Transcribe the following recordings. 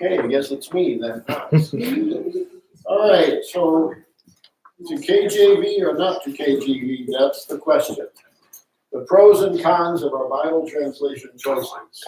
Okay, I guess it's me then. All right, so to KJV or not to KJV, that's the question. The pros and cons of our Bible translation choices.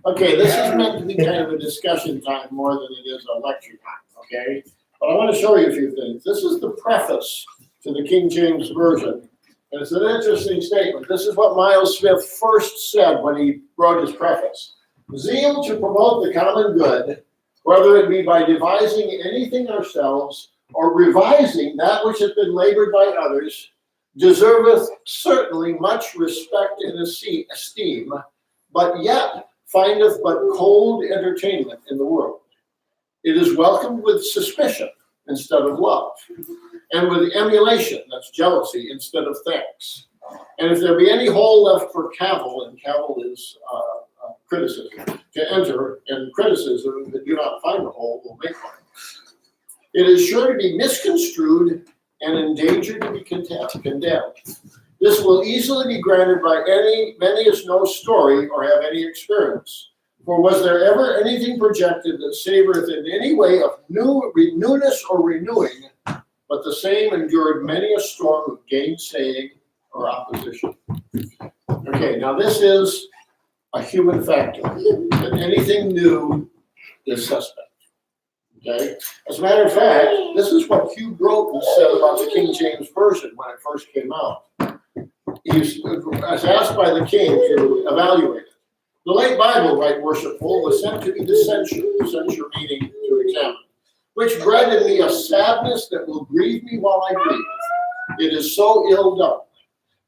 Okay, this is meant to be kind of a discussion time more than it is a lecture time, okay? But I want to show you a few things. This is the preface to the King James Version. And it's an interesting statement. This is what Miles Smith first said when he wrote his preface. Zeal to promote the common good, whether it be by devising anything ourselves or revising that which hath been labored by others, deserveth certainly much respect and esteem, but yet findeth but cold entertainment in the world. It is welcomed with suspicion instead of love, and with emulation, that's jealousy, instead of thanks. And if there be any hole left for cavil, and cavil is criticism, to enter, and criticism that do not find a hole will make one. It is sure to be misconstrued and in danger to be condemned. This will easily be granted by many as no story or have any experience. For was there ever anything projected that savoreth in any way of newness or renewing, but the same endured many a storm of gainsaying or opposition? Okay, now this is a human factor, that anything new is suspect. Okay? As a matter of fact, this is what Hugh Broughton said about the King James Version when it first came out. He was asked by the king to evaluate it. The late Bible, right worshipful, was sent to me to censure meaning to examine, which bred in me a sadness that will grieve me while I breathe. It is so ill done.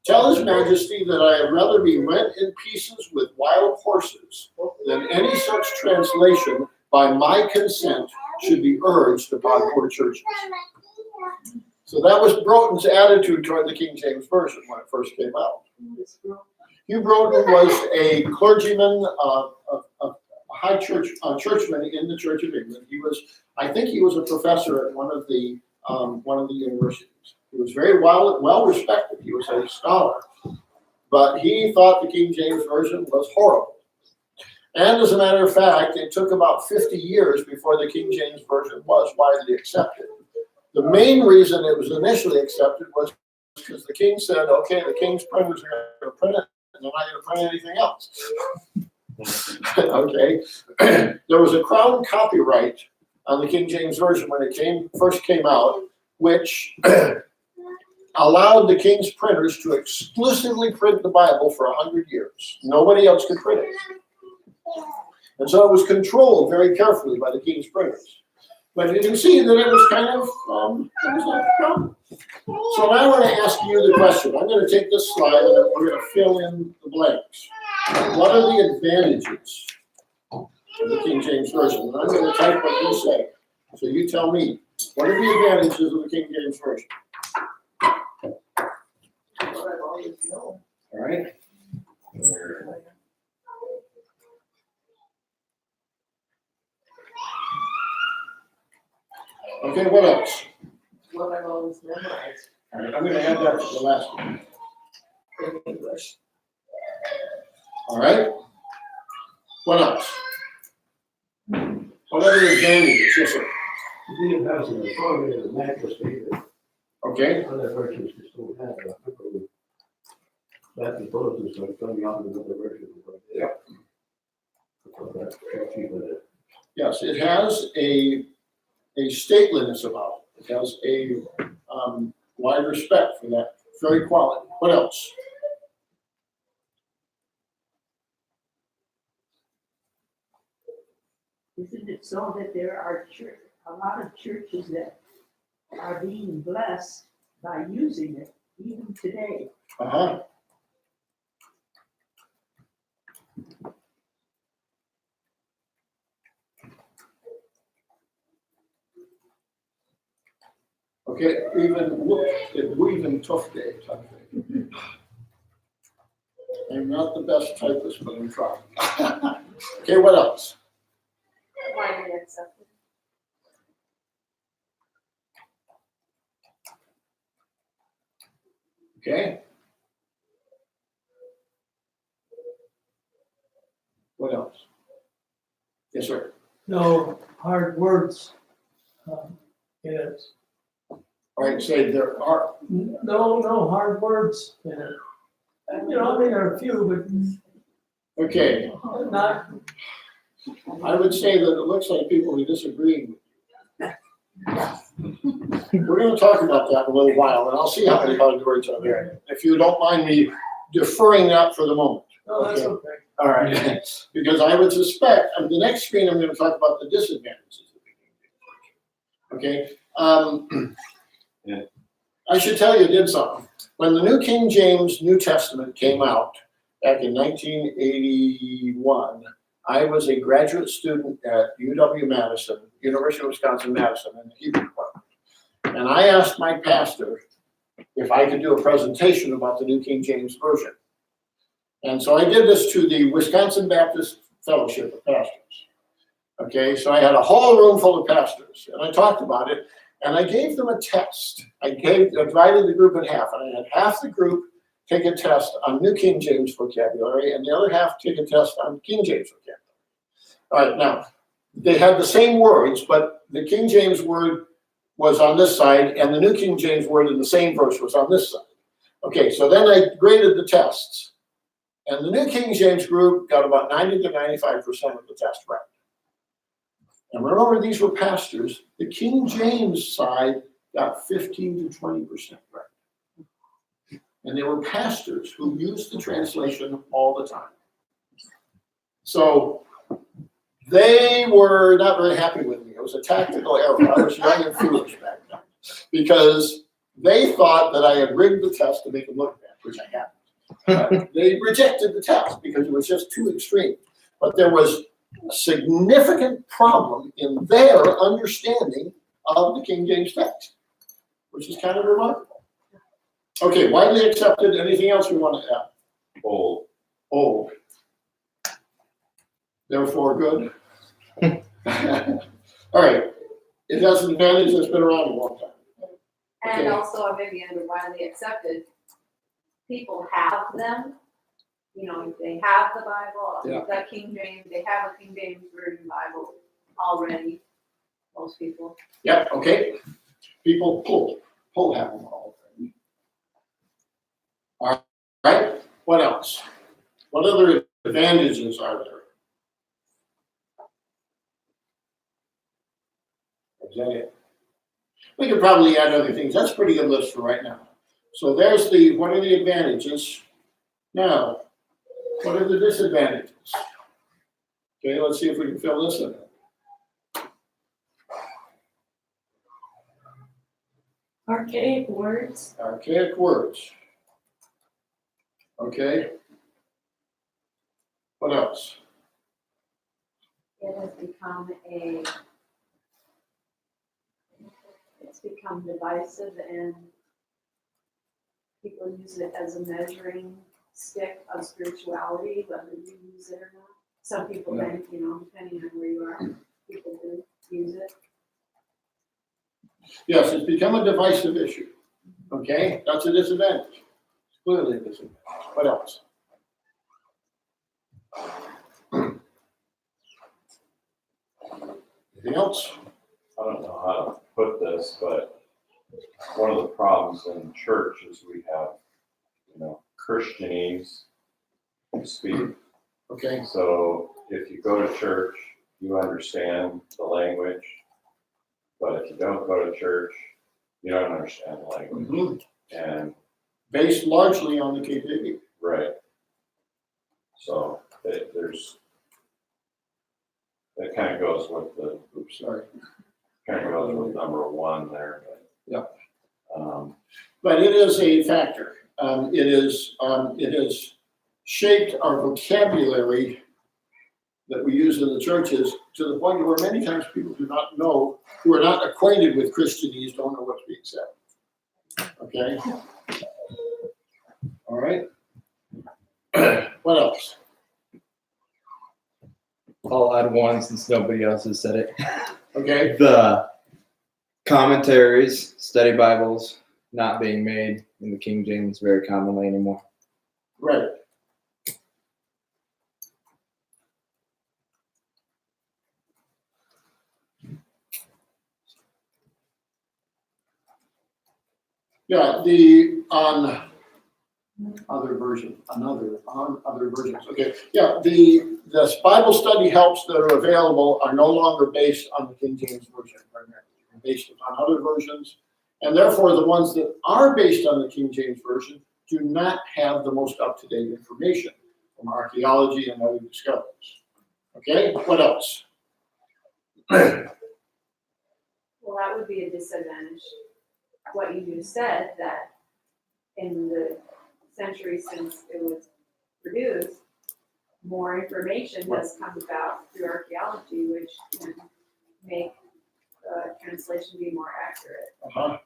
Tell his majesty that I had rather be rent in pieces with wild horses than any such translation by my consent should be urged upon poor churches. So that was Broughton's attitude toward the King James Version when it first came out. Hugh Broughton was a clergyman, a high church churchman in the Church of England. I think he was a professor at one of the universities. He was very well respected. He was a scholar, but he thought the King James Version was horrible. And as a matter of fact, it took about 50 years before the King James Version was widely accepted. The main reason it was initially accepted was because the king said, okay, the king's printers are going to print it, and they're not going to print anything else. Okay. There was a crown copyright on the King James Version when it first came out, which allowed the king's printers to exclusively print the Bible for 100 years. Nobody else could print it. And so it was controlled very carefully by the king's printers. But you can see that it was kind of, So now I want to ask you the question. I'm going to take this slide and we're going to fill in the blanks. What are the advantages of the King James Version? And I'm going to type what you say. So you tell me, what are the advantages of the King James Version? All right. Okay, what else? What I've always memorized. All right, I'm going to add that to the last one. In English. All right. What else? What are the advantages? Yes, sir. The has an authoritative natural statement. Okay. Other versions just don't have it. That's the closest one coming out of another version. Yep. Yes, it has a stateliness about it. It has a wide respect for that very quality. What else? Isn't it so that there are a lot of churches that are being blessed by using it even today? Uh-huh. Okay, even tough day type thing. I'm not the best typist, but I'm trying. Okay, what else? Widely accepted. Okay. What else? Yes, sir. No hard words in it. All right, say there are. No hard words in it. And, you know, I mean, there are a few, Okay, but not. I would say that it looks like people are disagreeing. We're going to talk about that in a little while, and I'll see how many hard words are there. If you don't mind me deferring that for the moment. No, that's okay. All right, because I would suspect, on the next screen, I'm going to talk about the disadvantages of the King James Version. Okay? I should tell you, did something. When the New King James New Testament came out back in 1981, I was a graduate student at UW-Madison, University of Wisconsin-Madison, in the Hebrew department. And I asked my pastor if I could do a presentation about the New King James Version. And so I did this to the Wisconsin Baptist Fellowship of Pastors. Okay, so I had a whole room full of pastors, and I talked about it, and I gave them a test. I divided the group in half, and I had half the group take a test on New King James vocabulary, and the other half take a test on King James vocabulary. All right, now, they had the same words, but the King James word was on this side, and the New King James word in the same verse was on this side. Okay, so then I graded the tests. And the New King James group got about 90 to 95% of the test right. And remember, these were pastors. The King James side got 15 to 20% right. And they were pastors who used the translation all the time. So they were not very happy with me. It was a tactical error. I was young and foolish back then. Because they thought that I had rigged the test to make them look bad, which I hadn't. They rejected the test because it was just too extreme. But there was a significant problem in their understanding of the King James text, which is kind of remarkable. Okay, widely accepted. Anything else we want to add? Old. Old. Therefore good. All right. It has an advantage that's been around a long time. And Okay. also maybe under widely accepted, people have them. You know, they have the Bible, Yeah. the King James, they have a King James Version Bible already, most people. Yep, okay. People pull have them all. All right, what else? What other advantages are there? Is that it? We could probably add other things. That's a pretty good list for right now. So there's what are the advantages? Now, what are the disadvantages? Okay, let's see if we can fill this in. Archaic words. Archaic words. Okay. What else? It has become it's become divisive, and people use it as a measuring stick of spirituality, whether you use it or not. Some people think, you know, depending on where you are, people do use it. Yes, it's become a divisive issue. Okay, that's a disadvantage. It's clearly a disadvantage. What else? Anything else? I don't know how to put this, but one of the problems in church is we have, Christianese to speak. Okay, So if you go to church, you understand the language. But if you don't go to church, you don't understand the language. mhm. And, Based largely on the KJV. right. So that kind of goes with Oops, sorry. number one there. But, Yeah. But it is a factor. It has shaped our vocabulary that we use in the churches to the point where many times people do not know, who are not acquainted with Christianese, don't know what's being said. Okay? All right? What else? I'll add one since nobody else has said it. Okay? The commentaries, study Bibles, not being made in the King James very commonly anymore. Right. Yeah, on other versions. Okay, yeah, the Bible study helps that are available are no longer based on the King James Version primarily. They're based on other versions, and therefore the ones that are based on the King James Version do not have the most up-to-date information from archaeology and other discoveries. Okay, what else? Well, that would be a disadvantage. What you just said, that in the century since it was produced, more information has come about through archaeology, which can make translation be more accurate. Uh-huh.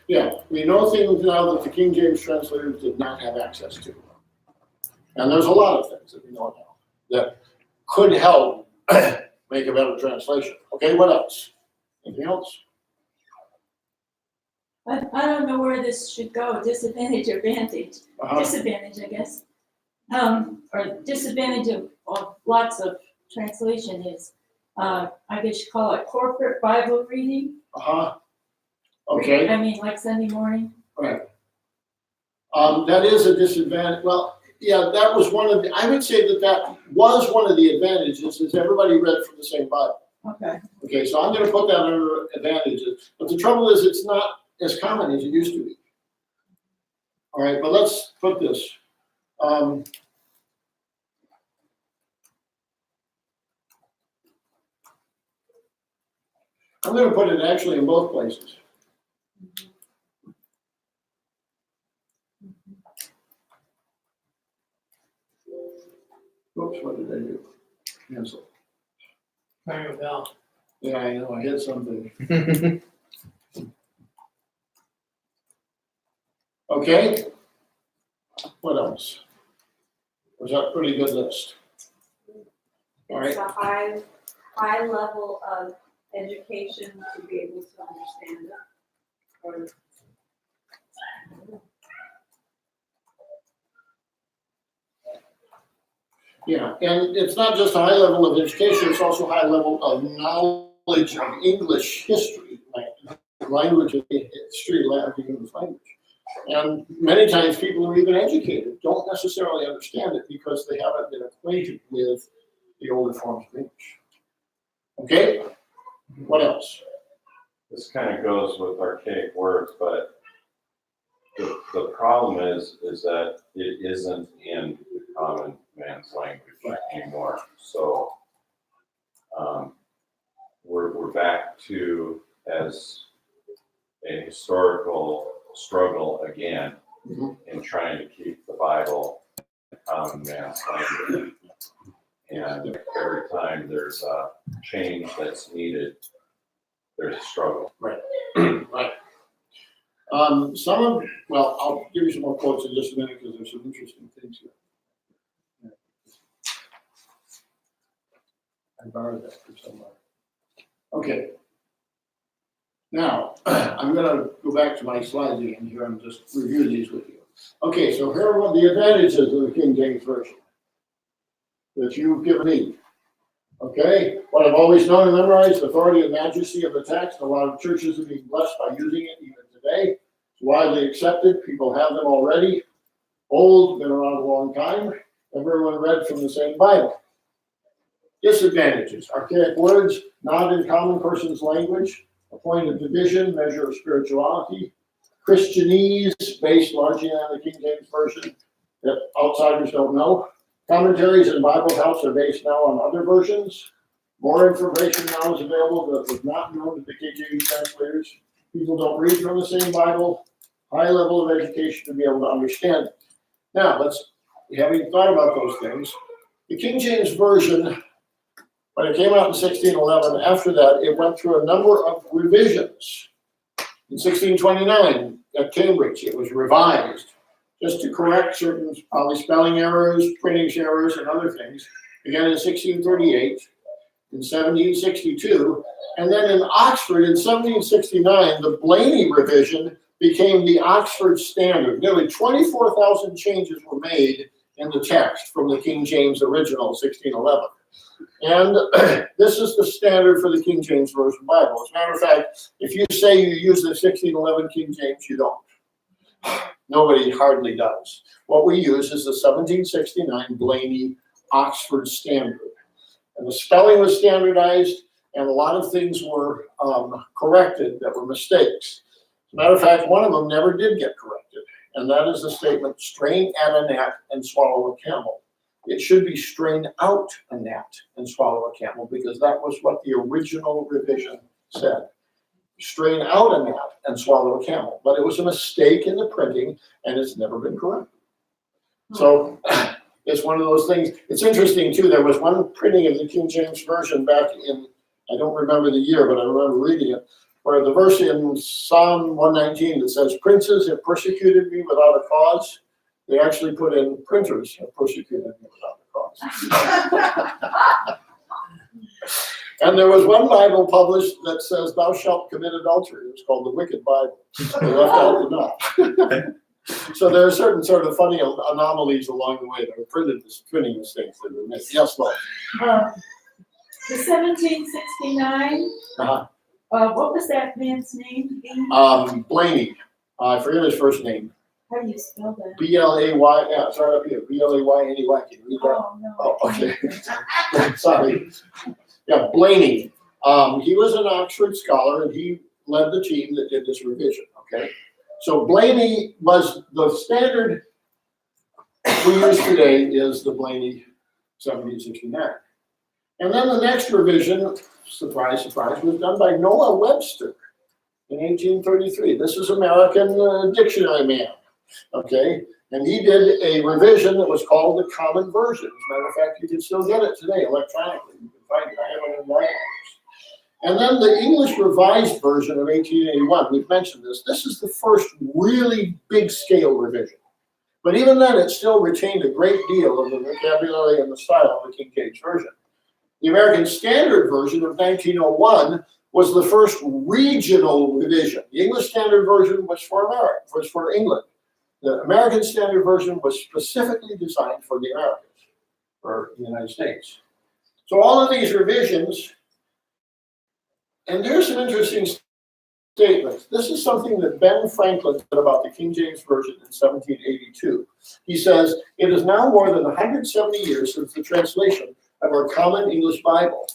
Yeah, we know things now that the King James translators did not have access to. And there's a lot of things that we know now that could help make a better translation. Okay, what else? Anything else? I don't know where this should go, disadvantage or advantage. Uh-huh. Disadvantage, I guess. Or disadvantage of lots of translation is, I guess you call it corporate Bible reading. Uh-huh. Okay. I mean, like Sunday morning. Right. That is a disadvantage. Well, yeah, that was one of the, I would say that was one of the advantages, is everybody read from the same Bible. Okay. Okay, so I'm gonna put that under advantages, but the trouble is it's not as common as it used to be. All right, but let's put this. I'm gonna put it actually in both places. Oops, what did I do? Cancel. Ring a bell. Yeah, I know, I hit something. Okay. What else? Was that a pretty good list? All right. It's a high level of education to be able to understand it. Or Yeah, and it's not just a high level of education, it's also a high level of knowledge of English history, language of history, the English language. And many times people who are even educated don't necessarily understand it because they haven't been acquainted with the older forms of English. Okay, what else? This kind of goes with archaic words, but the problem is that it isn't in the common man's language anymore. So we're back to, as a historical struggle again, in trying to keep the Bible in common man's language. And every time there's a change that's needed, there's a struggle. Right. Right. I'll give you some more quotes in just a minute because there's some interesting things here. I borrowed that from somewhere. Okay. Now, I'm going to go back to my slides again here and just review these with you. Okay, so here are the advantages of the King James Version that you've given me. Okay, what I've always known and memorized, the authority and majesty of the text. A lot of churches are being blessed by using it even today. It's widely accepted. People have them already. Old, been around a long time. Everyone read from the same Bible. Disadvantages: archaic words, not in common person's language, a point of division, measure of spirituality, Christianese based largely on the King James Version that outsiders don't know. Commentaries and Bible helps are based now on other versions. More information now is available that was not known to the KJV translators. People don't read from the same Bible, high level of education to be able to understand it. Now, having thought about those things, the King James Version, when it came out in 1611, after that, it went through a number of revisions. In 1629, at Cambridge, it was revised just to correct certain probably spelling errors, printing errors, and other things. Again in 1638, in 1762, and then in Oxford in 1769, the Blaney revision became the Oxford Standard. Nearly 24,000 changes were made in the text from the King James original, 1611. And this is the standard for the King James Version Bible. As a matter of fact, if you say you use the 1611 King James, you don't. Nobody hardly does. What we use is the 1769 Blaney Oxford Standard. And the spelling was standardized, and a lot of things were corrected that were mistakes. As a matter of fact, one of them never did get corrected, and that is the statement, strain at a gnat and swallow a camel. It should be strain out a gnat and swallow a camel, because that was what the original revision said. Strain out a gnat and swallow a camel. But it was a mistake in the printing, and it's never been corrected. So it's one of those things. It's interesting, too. There was one printing of the King James Version back in, I don't remember the year, but I remember reading it, where the verse in Psalm 119 that says, princes have persecuted me without a cause. They actually put in printers have persecuted me without a cause. And there was one Bible published that says, thou shalt commit adultery. It was called the Wicked Bible. They left out the not. So there are certain sort of funny anomalies along the way that are printing mistakes that are missed. Yes, Lord. The 1769, what was that man's name? Blaney. I forget his first name. How do you spell that? B-L-A-Y, yeah, it's right up here. B-L-A-Y-N-E-Y. Can you read that? Oh, no. Oh, okay. Sorry. Yeah, Blaney. He was an Oxford scholar, and he led the team that did this revision, okay? So Blaney was the standard we use today is the Blaney 1769. And then the next revision, surprise, surprise, was done by Noah Webster in 1833. This is American dictionary man, okay? And he did a revision that was called the Common Version. As a matter of fact, you can still get it today electronically. You can find it. I have it in my house. And then the English Revised Version of 1881, we've mentioned this. This is the first really big-scale revision. But even then, it still retained a great deal of the vocabulary and the style of the King James Version. The American Standard Version of 1901 was the first regional revision. The English Standard Version was for America, was for England. The American Standard Version was specifically designed for the Americas, or the United States. So all of these revisions, and there's some interesting statements. This is something that Ben Franklin said about the King James Version in 1782. He says, it is now more than 170 years since the translation of our common English Bible.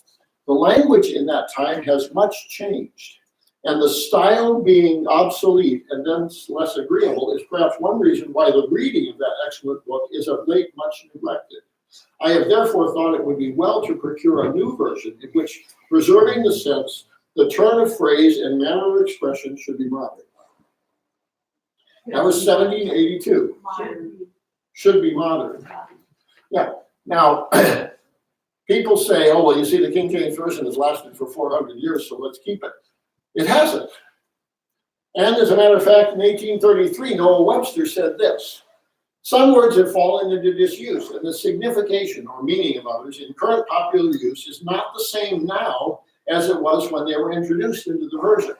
The language in that time has much changed, and the style being obsolete and then less agreeable is perhaps one reason why the reading of that excellent book is of late much neglected. I have therefore thought it would be well to procure a new version in which, preserving the sense, the turn of phrase and manner of expression should be modern. That was 1782. Should be modern. Yeah. Now, people say, oh, well, you see, the King James Version has lasted for 400 years, so let's keep it. It hasn't. And as a matter of fact, in 1833, Noah Webster said this: some words have fallen into disuse, and the signification or meaning of others in current popular use is not the same now as it was when they were introduced into the version.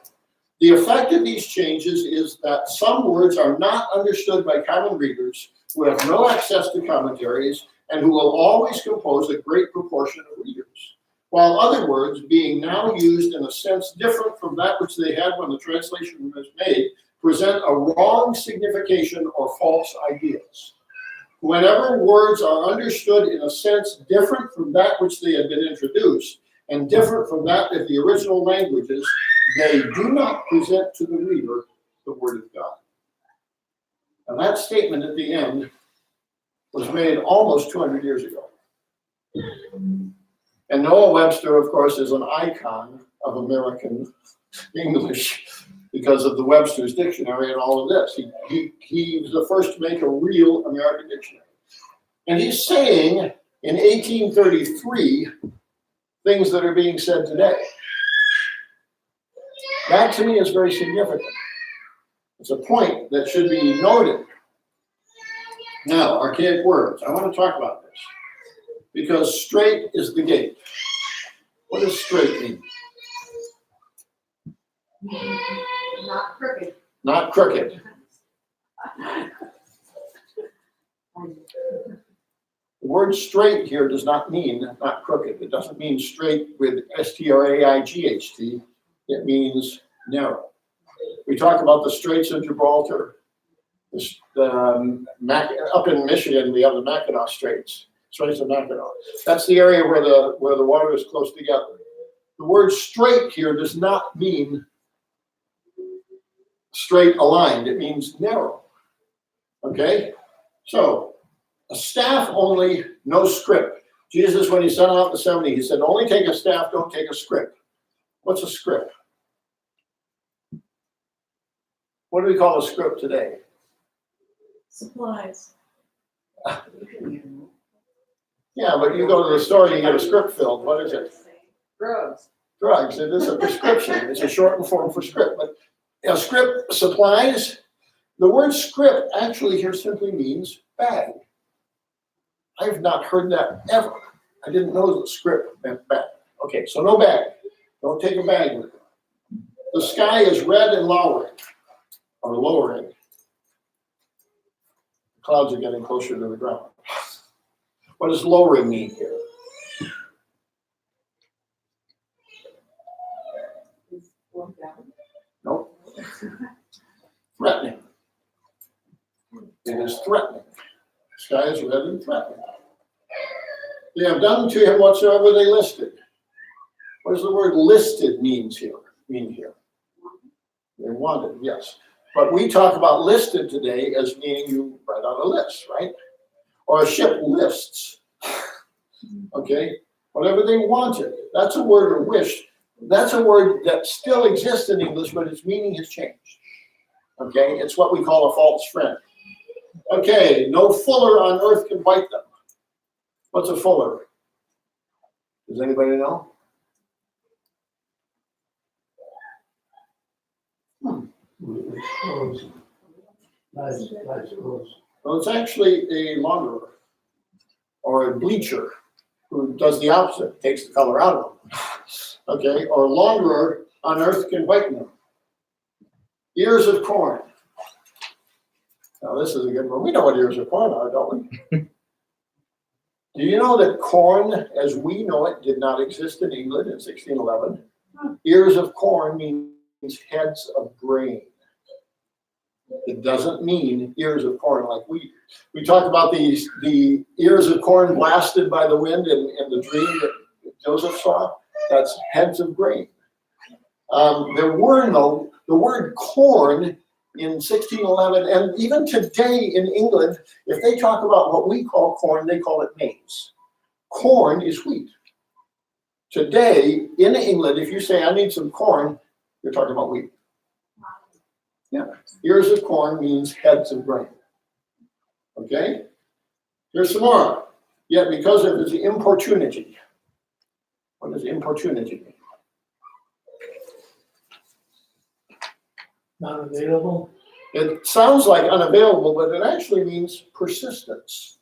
The effect of these changes is that some words are not understood by common readers who have no access to commentaries and who will always compose a great proportion of readers, while other words, being now used in a sense different from that which they had when the translation was made, present a wrong signification or false ideas. Whenever words are understood in a sense different from that which they had been introduced, and different from that of the original languages, they do not present to the reader the Word of God. And that statement at the end was made almost 200 years ago. And Noah Webster, of course, is an icon of American English. because of the Webster's Dictionary and all of this. He was the first to make a real American dictionary. And he's saying in 1833 things that are being said today. That to me is very significant. It's a point that should be noted. Now, archaic words. I want to talk about this because straight is the gate. What does straight mean? Not crooked. Not crooked. The word straight here does not mean not crooked. It doesn't mean straight with S-T-R-A-I-G-H-T. It means narrow. We talk about the Straits of Gibraltar. Up in Michigan, we have the Mackinac Straits, Straits of Mackinac. That's the area where the water is close together. The word straight here does not mean straight aligned. It means narrow. Okay? So, a staff only, no script. Jesus, when he sent out the 70, he said, only take a staff, don't take a script. What's a script? What do we call a script today? Supplies. Yeah, but you go to the store and you get a script filled. What is it? Drugs. Drugs. It is a prescription. It's a shortened form for script. But a script supplies, the word script actually here simply means bag. I've not heard that ever. I didn't know that script meant bag. Okay, so no bag. Don't take a bag with you. The sky is red and lowering, or lowering. The clouds are getting closer to the ground. What does lowering mean here? Nope. Threatening. It is threatening. The sky is red and threatening. They have done to him whatsoever they listed. What does the word listed mean here? They wanted, yes. But we talk about listed today as meaning you write on a list, right? Or a ship lists. Okay? Whatever they wanted. That's a word, or wish. That's a word that still exists in English, but its meaning has changed. Okay? It's what we call a false friend. Okay, no fuller on earth can bite them. What's a fuller? Does anybody know? Nice clothes. Well, it's actually a launderer or a bleacher who does the opposite, takes the color out of them. Okay, or a launderer on earth can whiten them. Ears of corn. Now this is a good one. We know what ears of corn are, don't we? Do you know that corn, as we know it, did not exist in England in 1611? Ears of corn means heads of grain. It doesn't mean ears of corn like wheat. We talk about the ears of corn blasted by the wind in the dream that Joseph saw. That's heads of grain. There were no, the word corn in 1611, and even today in England, if they talk about what we call corn, they call it maize. Corn is wheat. Today in England, if you say, I need some corn, you're talking about wheat. Yeah. Ears of corn means heads of grain. Okay? Here's some more. Yet because of his importunity. What does importunity mean? Not available. It sounds like unavailable, but it actually means persistence.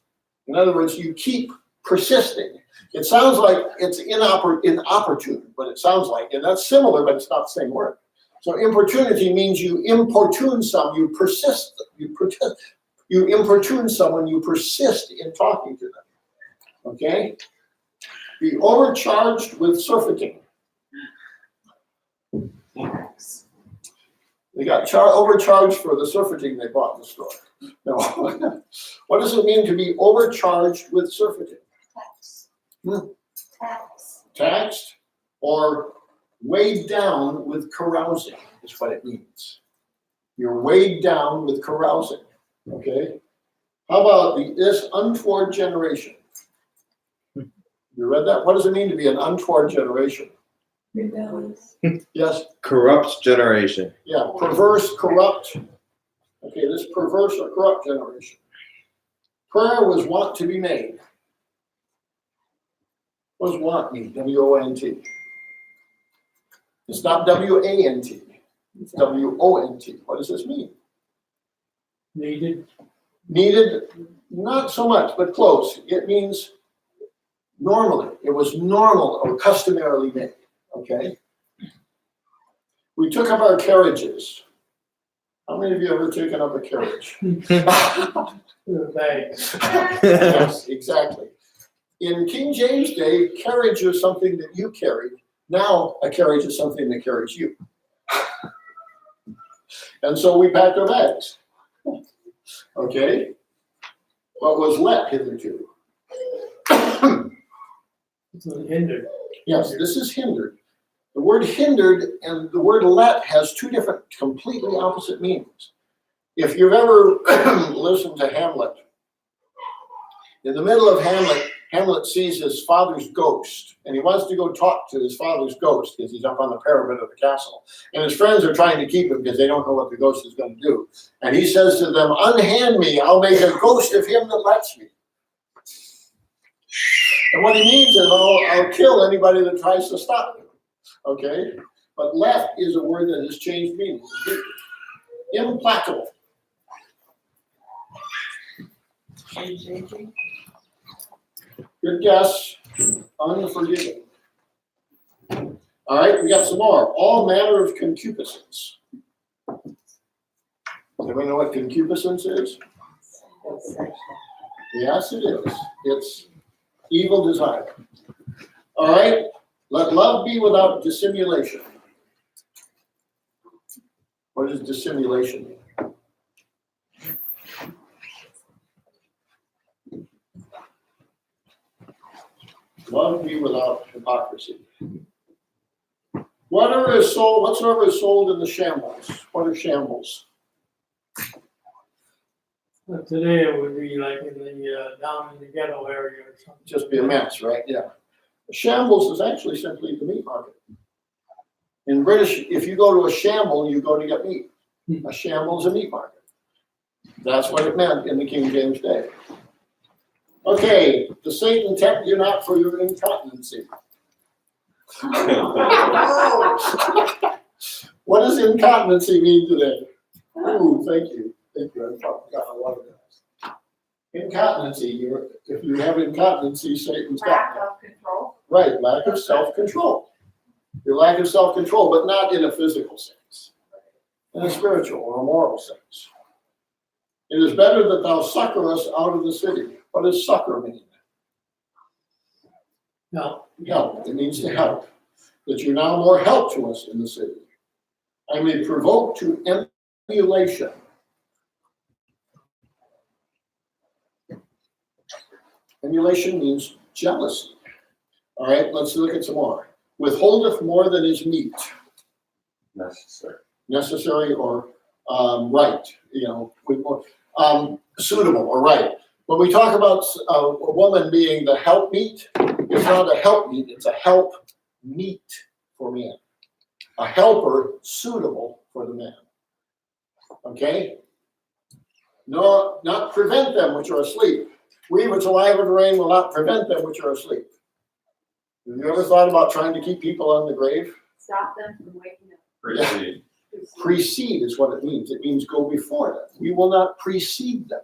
In other words, you keep persisting. It sounds like it's inopportune, but it sounds like, and that's similar, but it's not the same word. So importunity means you importune someone, you persist, you importune someone, you persist in talking to them. Okay? Be overcharged with surfeiting. They got overcharged for the surfeiting they bought in the store. No. What does it mean to be overcharged with surfeiting? Taxed or weighed down with carousing is what it means. You're weighed down with carousing. Okay? How about this untoward generation? You read that? What does it mean to be an untoward generation? Rebellious. Yes, Corrupt generation. yeah, perverse, corrupt. Okay, this perverse or corrupt generation. Prayer was wont to be made. What does want mean? W-O-N-T. It's not W-A-N-T. It's W-O-N-T. What does this mean? Needed. Needed, not so much, but close. It means normally. It was normal or customarily made. Okay? We took up our carriages. How many of you ever taken up a carriage? Thanks. Yes, exactly. In King James Day, carriage was something that you carried. Now, a carriage is something that carries you. And so we packed our bags. Okay? What was let hitherto? It's hindered. Yes, this is hindered. The word hindered and the word let has two different, completely opposite meanings. If you've ever listened to Hamlet, in the middle of Hamlet, Hamlet sees his father's ghost, and he wants to go talk to his father's ghost because he's up on the parapet of the castle. And his friends are trying to keep him because they don't know what the ghost is going to do. And he says to them, "Unhand me, I'll make a ghost of him that lets me." And what he means is, I'll kill anybody that tries to stop me. Okay? But let is a word that has changed meaning. Implacable. Good guess. Unforgiving. All right, we got some more. All manner of concupiscence. Does everybody know what concupiscence is? Yes, it is. It's evil desire. All right, let love be without dissimulation. What does dissimulation mean? Love be without hypocrisy. Whatsoever is sold in the shambles. What are shambles? But today it would be like in the down in the ghetto area or something. Just be a mess, right? Yeah. A shambles is actually simply the meat market. In British, if you go to a shamble, you go to get meat. A shamble is a meat market. That's what it meant in the King James Day. Okay, the Satan tempt you not for your incontinency. What does incontinency mean today? Ooh, thank you. Thank you. I forgot a lot of that. Incontinency. If you have incontinency, Satan's got Lack you. of control. Right, lack of self-control. Your lack of self-control, but not in a physical sense. In a spiritual or a moral sense. It is better that thou succor us out of the city. What does succor mean? No. Help. It means to help. That you're now more help to us in the city. I may provoke to emulation. Emulation means jealousy. All right, let's look at some more. Withholdeth more than is meet. Necessary. Necessary or right, suitable or right. When we talk about a woman being the helpmeet, it's not a helpmeet, it's a help meet for men. A helper suitable for the man. Okay? No, not prevent them which are asleep. We which alive and reign will not prevent them which are asleep. Have you ever thought about trying to keep people on the grave? Stop them from waking up. Precede. Precede is what it means. It means go before them. We will not precede them.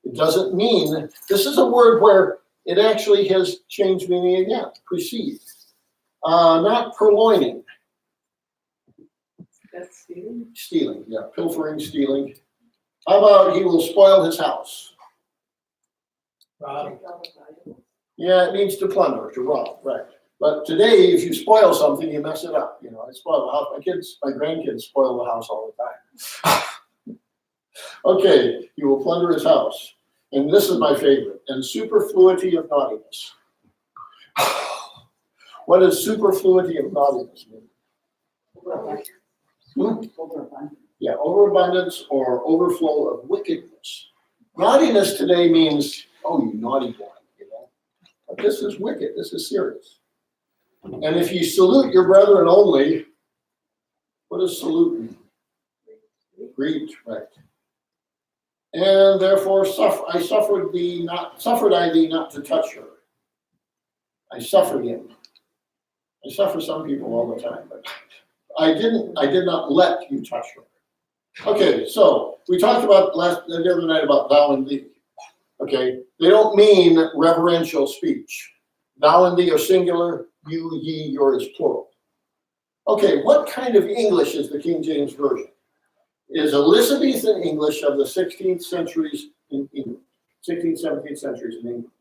It doesn't mean, this is a word where it actually has changed meaning again. Precede. Not purloining. That's stealing. Stealing, yeah. Pilfering, stealing. How about he will spoil his house? Rob. Yeah, it means to plunder, to rob, right. But today, if you spoil something, you mess it up. I spoil the house. My grandkids spoil the house all the time. Okay, he will plunder his house. And this is my favorite. And superfluity of naughtiness. What does superfluity of naughtiness mean? Yeah, overabundance or overflow of wickedness. Naughtiness today means, oh, you naughty boy, But this is wicked. This is serious. And if ye salute your brethren only, what does salute mean? Greet, right. And therefore I suffered I thee not to touch her. I suffered him. I suffer some people all the time, but I did not let you touch her. Okay, so we talked about the other night about thou and thee. Okay, they don't mean reverential speech. Thou and thee are singular, you, ye, yours plural. Okay, what kind of English is the King James Version? It is Elizabethan English of the 16th centuries in England, 16th, 17th centuries in England.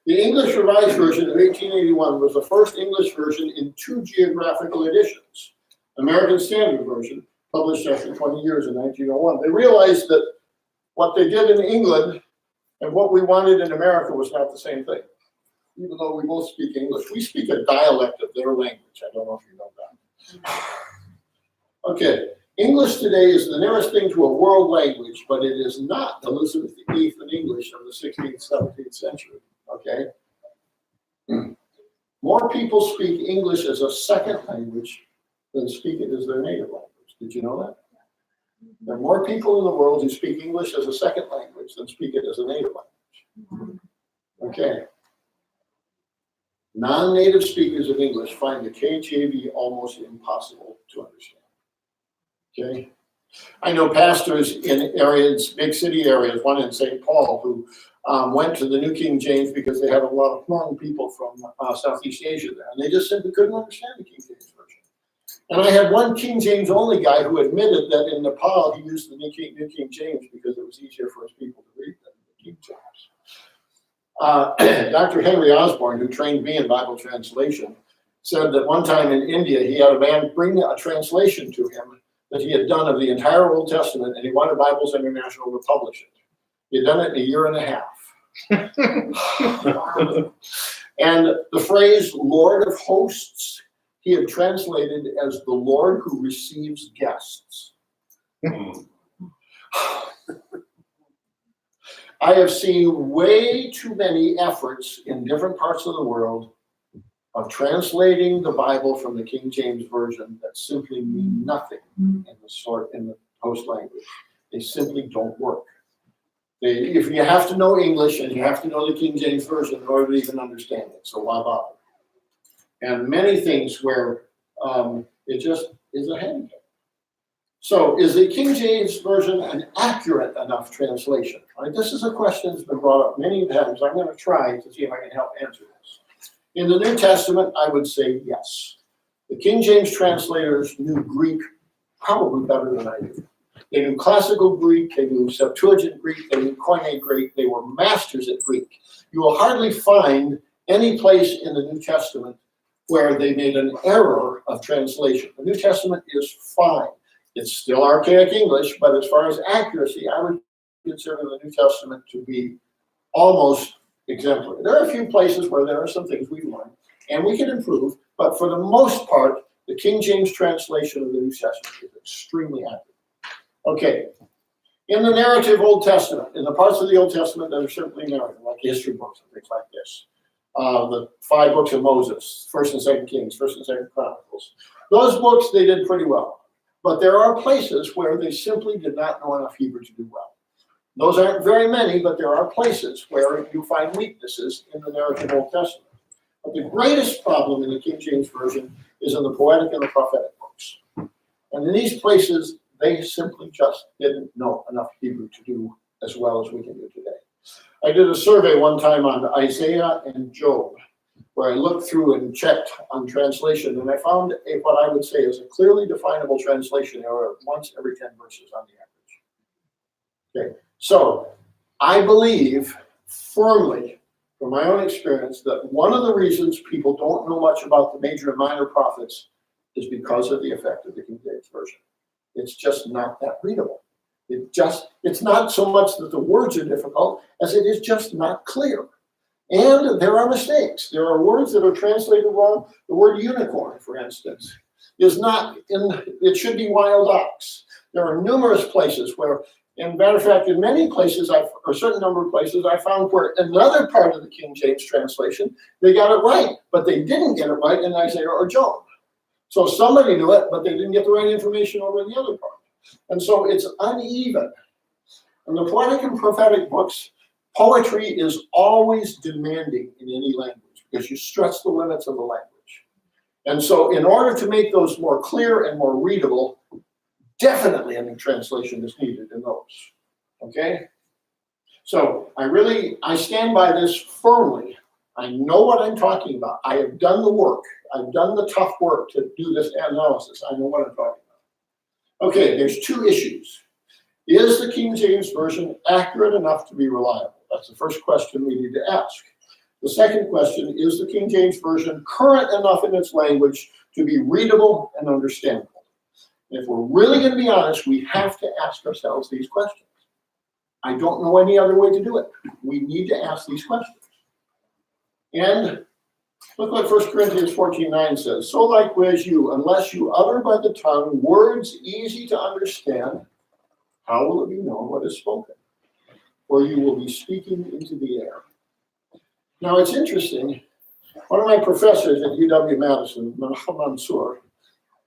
The English Revised Version of 1881 was the first English version in 2 geographical editions. American Standard Version, published after 20 years in 1901. They realized that what they did in England and what we wanted in America was not the same thing. Even though we both speak English, we speak a dialect of their language. I don't know if you know that. Okay, English today is the nearest thing to a world language, but it is not Elizabethan English of the 16th, 17th century. Okay? More people speak English as a second language than speak it as their native language. Did you know that? There are more people in the world who speak English as a second language than speak it as a native language. Okay. Non-native speakers of English find the KJV almost impossible to understand. Okay. I know pastors in areas, big city areas, one in St. Paul, who went to the New King James because they had a lot of Hmong people from Southeast Asia there, and they just simply couldn't understand the King James Version. And I had one King James only guy who admitted that in Nepal he used the New King James because it was easier for his people to read than the King James. Dr. Henry Osborne, who trained me in Bible translation, said that one time in India he had a man bring a translation to him that he had done of the entire Old Testament, and he wanted Bibles International to publish it. He had done it in a year and a half. And the phrase Lord of Hosts, he had translated as the Lord who receives guests. I have seen way too many efforts in different parts of the world of translating the Bible from the King James Version that simply mean nothing in the host language. They simply don't work. If you have to know English and you have to know the King James Version in order to even understand it, so why bother? And many things where it just is a handicap. So is the King James Version an accurate enough translation? Right, this is a question that's been brought up many times. I'm going to try to see if I can help answer this. In the New Testament, I would say yes. The King James translators knew Greek probably better than I do. They knew classical Greek, they knew Septuagint Greek, they knew Koine Greek, they were masters at Greek. You will hardly find any place in the New Testament where they made an error of translation. The New Testament is fine. It's still archaic English, but as far as accuracy, I would consider the New Testament to be almost exemplary. There are a few places where there are some things we learn and we can improve, but for the most part, the King James translation of the New Testament is extremely accurate. Okay, in the narrative Old Testament, in the parts of the Old Testament that are simply narrative, like history books and things like this, the 5 books of Moses, 1st and 2nd Kings, 1st and 2nd Chronicles, those books they did pretty well. But there are places where they simply did not know enough Hebrew to do well. Those aren't very many, but there are places where you find weaknesses in the narrative Old Testament. But the greatest problem in the King James Version is in the poetic and the prophetic books. And in these places, they simply just didn't know enough Hebrew to do as well as we can do today. I did a survey one time on Isaiah and Job, where I looked through and checked on translation, and I found what I would say is a clearly definable translation error once every 10 verses on the average. Okay, so I believe firmly, from my own experience, that one of the reasons people don't know much about the major and minor prophets is because of the effect of the King James Version. It's just not that readable. It's not so much that the words are difficult as it is just not clear. And there are mistakes. There are words that are translated wrong. The word unicorn, for instance, is not in, it should be wild ox. There are numerous places where And matter of fact, in many places, a certain number of places, I found where another part of the King James translation, they got it right, but they didn't get it right in Isaiah or Job. So somebody knew it, but they didn't get the right information over in the other part. And so it's uneven. In the poetic and prophetic books, poetry is always demanding in any language because you stretch the limits of the language. And so in order to make those more clear and more readable, definitely a new translation is needed in those. Okay? So I stand by this firmly. I know what I'm talking about. I have done the work. I've done the tough work to do this analysis. I know what I'm talking about. Okay, there's two issues. Is the King James Version accurate enough to be reliable? That's the first question we need to ask. The second question, is the King James Version current enough in its language to be readable and understandable? And if we're really going to be honest, we have to ask ourselves these questions. I don't know any other way to do it. We need to ask these questions. And look what 1 Corinthians 14:9 says. So likewise you, unless you utter by the tongue words easy to understand, how will it be known what is spoken? For you will be speaking into the air. Now it's interesting. One of my professors at UW-Madison, Mansour,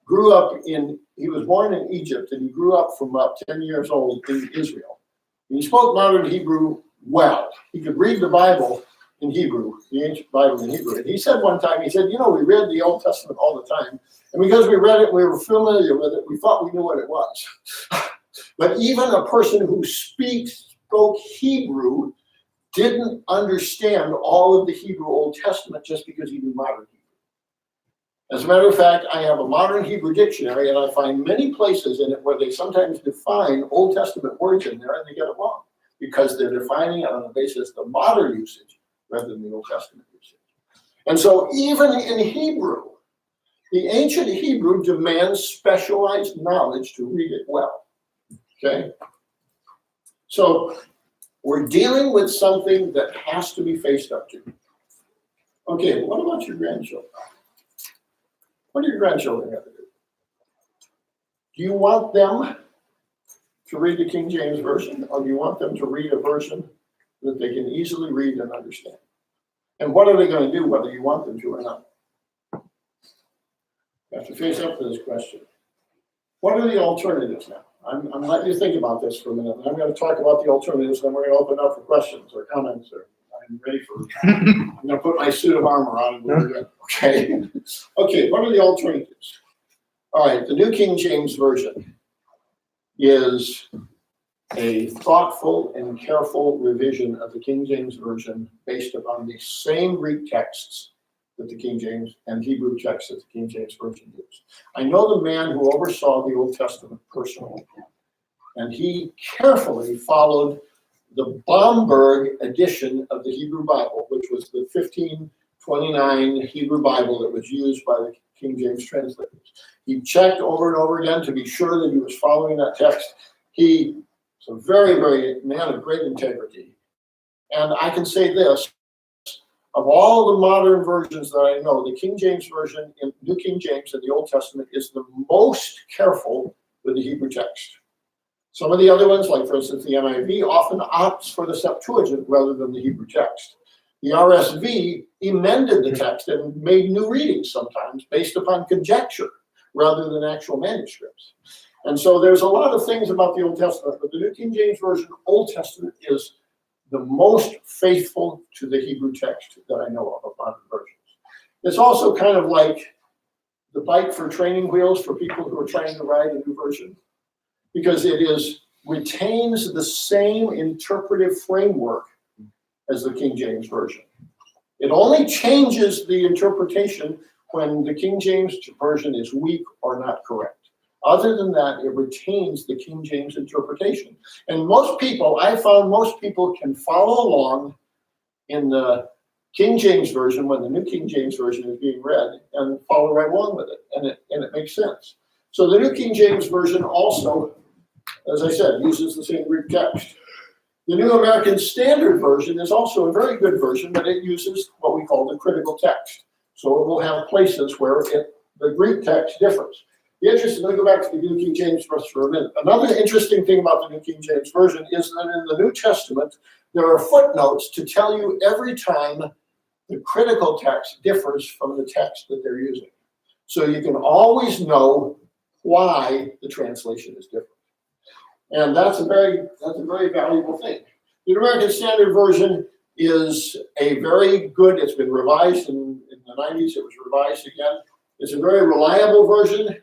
grew up he was born in Egypt and he grew up from about 10 years old in Israel. And he spoke modern Hebrew well. He could read the Bible in Hebrew, the ancient Bible in Hebrew. And he said one time, he said, we read the Old Testament all the time. And because we read it, we were familiar with it, we thought we knew what it was. But even a person who spoke Hebrew didn't understand all of the Hebrew Old Testament just because he knew modern Hebrew. As a matter of fact, I have a modern Hebrew dictionary, and I find many places in it where they sometimes define Old Testament words in there, and they get it wrong because they're defining it on the basis of the modern usage rather than the Old Testament usage. And so even in Hebrew, the ancient Hebrew demands specialized knowledge to read it well. Okay? So we're dealing with something that has to be faced up to. Okay, what about your grandchildren? What do your grandchildren have to do? Do you want them to read the King James Version, or do you want them to read a version that they can easily read and understand? And what are they going to do, whether you want them to or not? You have to face up to this question. What are the alternatives now? I'm letting you think about this for a minute. I'm going to talk about the alternatives, then we're going to open up for questions or comments. I'm ready for. I'm going to put my suit of armor on and we're good. Okay. Okay. What are the alternatives? All right. The New King James Version is a thoughtful and careful revision of the King James Version based upon the same Greek texts that the King James and Hebrew texts that the King James Version used. I know the man who oversaw the Old Testament personally, and he carefully followed the Bomberg edition of the Hebrew Bible, which was the 1529 Hebrew Bible that was used by the King James translators. He checked over and over again to be sure that he was following that text. He was a very, very man of great integrity. And I can say this, of all the modern versions that I know, the King James Version, in New King James in the Old Testament, is the most careful with the Hebrew text. Some of the other ones, like for instance the NIV, often opts for the Septuagint rather than the Hebrew text. The RSV amended the text and made new readings sometimes based upon conjecture rather than actual manuscripts. And so there's a lot of things about the Old Testament, but the New King James Version Old Testament is the most faithful to the Hebrew text that I know of modern versions. It's also kind of like the bike for training wheels for people who are trying to ride a new version, because it retains the same interpretive framework as the King James Version. It only changes the interpretation when the King James Version is weak or not correct. Other than that, it retains the King James interpretation. And I found most people can follow along in the King James Version when the New King James Version is being read and follow right along with it. And it makes sense. So the New King James Version also, as I said, uses the same Greek text. The New American Standard Version is also a very good version, but it uses what we call the critical text. So it will have places where the Greek text differs. Let me go back to the New King James verse for a minute. Another interesting thing about the New King James Version is that in the New Testament, there are footnotes to tell you every time the critical text differs from the text that they're using. So you can always know why the translation is different. And that's a very valuable thing. The American Standard Version is a very good, it's been revised in the 90s, it was revised again. It's a very reliable version.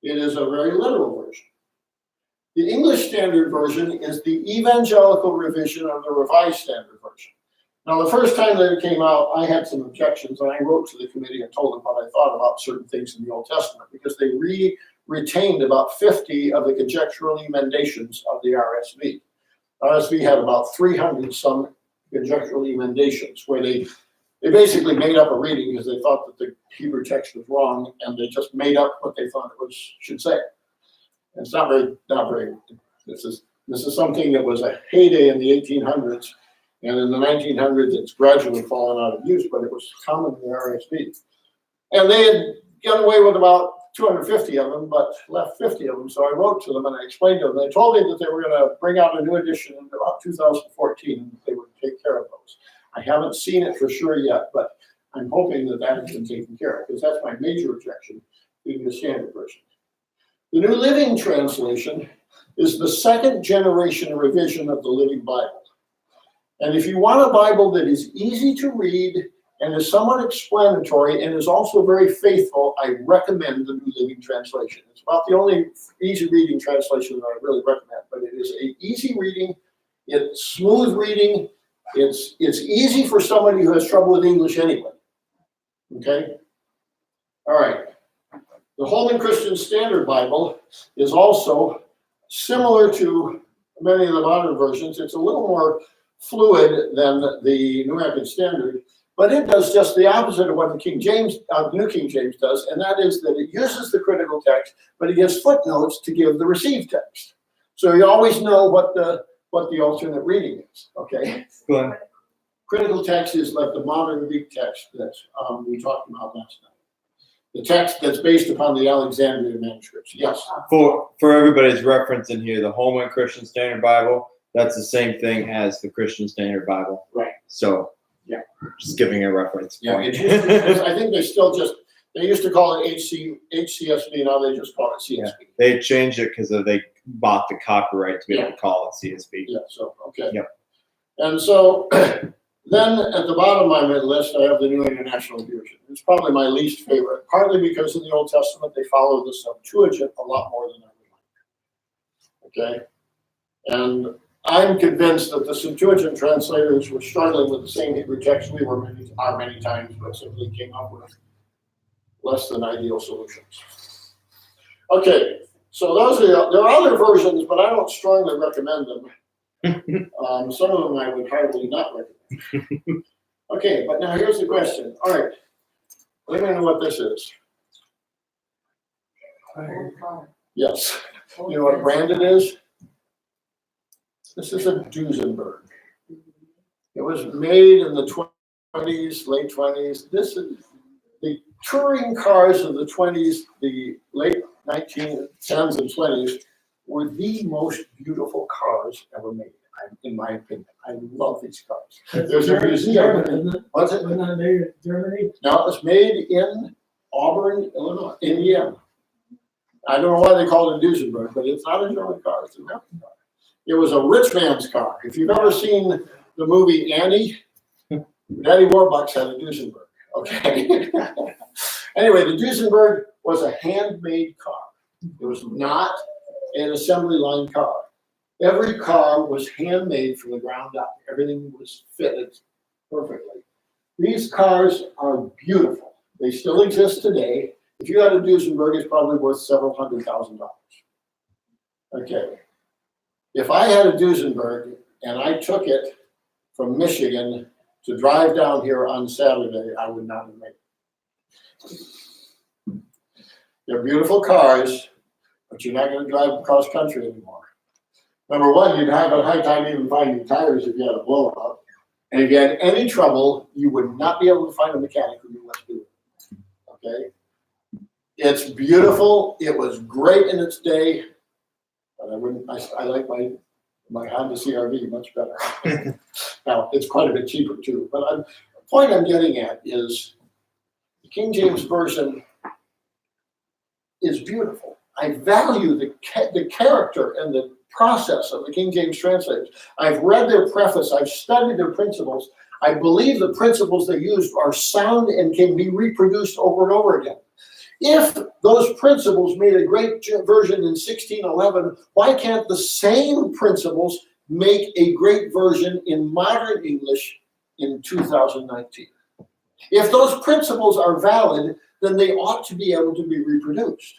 It is a very literal version. The English Standard Version is the evangelical revision of the Revised Standard Version. Now, the first time that it came out, I had some objections, and I wrote to the committee and told them what I thought about certain things in the Old Testament, because they retained about 50 of the conjectural emendations of the RSV. RSV had about 300 some conjectural emendations, where they basically made up a reading because they thought that the Hebrew text was wrong, and they just made up what they thought it should say. And it's not very. This is something that was a heyday in the 1800s, and in the 1900s it's gradually fallen out of use, but it was common in the RSV. And they had gotten away with about 250 of them, but left 50 of them. So I wrote to them and I explained to them. They told me that they were going to bring out a new edition in about 2014, and they would take care of those. I haven't seen it for sure yet, but I'm hoping that that has been taken care of, because that's my major objection to the Standard Version. The New Living Translation is the second generation revision of the Living Bible. And if you want a Bible that is easy to read and is somewhat explanatory and is also very faithful, I recommend the New Living Translation. It's about the only easy reading translation that I really recommend, but it is an easy reading, it's smooth reading, it's easy for somebody who has trouble with English anyway. Okay? All right. The Holman Christian Standard Bible is also similar to many of the modern versions. It's a little more fluid than the New American Standard, but it does just the opposite of what the New King James does, and that is that it uses the critical text, but it gives footnotes to give the received text. So you always know what the alternate reading is. Okay. Glenn. Critical text is like the modern Greek text that we talked about last night. The text that's based upon the Alexandrian manuscripts. Yes. For everybody's reference in here, the Holman Christian Standard Bible, that's the same thing as the Christian Standard Bible. Right. So, yeah, just giving a reference yeah, point. I think they used to call it HCSB, now they just call it CSB. Yeah. They changed it because they bought the copyright to be able to call it CSB. Yeah, so, okay. Yep. And so, then at the bottom of my list, I have the New International Version. It's probably my least favorite, partly because in the Old Testament, they follow the Septuagint a lot more than I would like. Okay? And I'm convinced that the Septuagint translators were struggling with the same Hebrew text we were many times, but simply came up with less than ideal solutions. Okay, so there are other versions, but I don't strongly recommend them. Some of them I would hardly not recommend. Okay, but now here's the question. All right, let me know what this is. Yes. You know what brand it is? This is a Duesenberg. It was made in the 20s, late 20s. This is the touring cars of the 20s, the late 1910s and 20s were the most beautiful cars ever made, in my opinion. I love these cars. There's a museum. What's it? Wasn't that made in Germany? No, it's made in Auburn, Illinois, Indiana. I don't know why they call it a Duesenberg, but it's not a German car, it's an American car. It was a rich man's car. If you've ever seen the movie Annie, Daddy Warbucks had a Duesenberg. Okay. Anyway, the Duesenberg was a handmade car. It was not an assembly line car. Every car was handmade from the ground up. Everything was fitted perfectly. These cars are beautiful. They still exist today. If you had a Duesenberg, it's probably worth several $100,000. Okay. If I had a Duesenberg and I took it from Michigan to drive down here on Saturday, I would not have made it. They're beautiful cars, but you're not going to drive cross country anymore. Number one, you'd have a hard time even finding tires if you had a blowout. And if you had any trouble, you would not be able to find a mechanic who knew what to do. Okay? It's beautiful. It was great in its day, but I like my Honda CRV much better. Now, it's quite a bit cheaper too, but the point I'm getting at is the King James Version is beautiful. I value the character and the process of the King James translators. I've read their preface. I've studied their principles. I believe the principles they used are sound and can be reproduced over and over again. If those principles made a great version in 1611, why can't the same principles make a great version in modern English in 2019? If those principles are valid, then they ought to be able to be reproduced.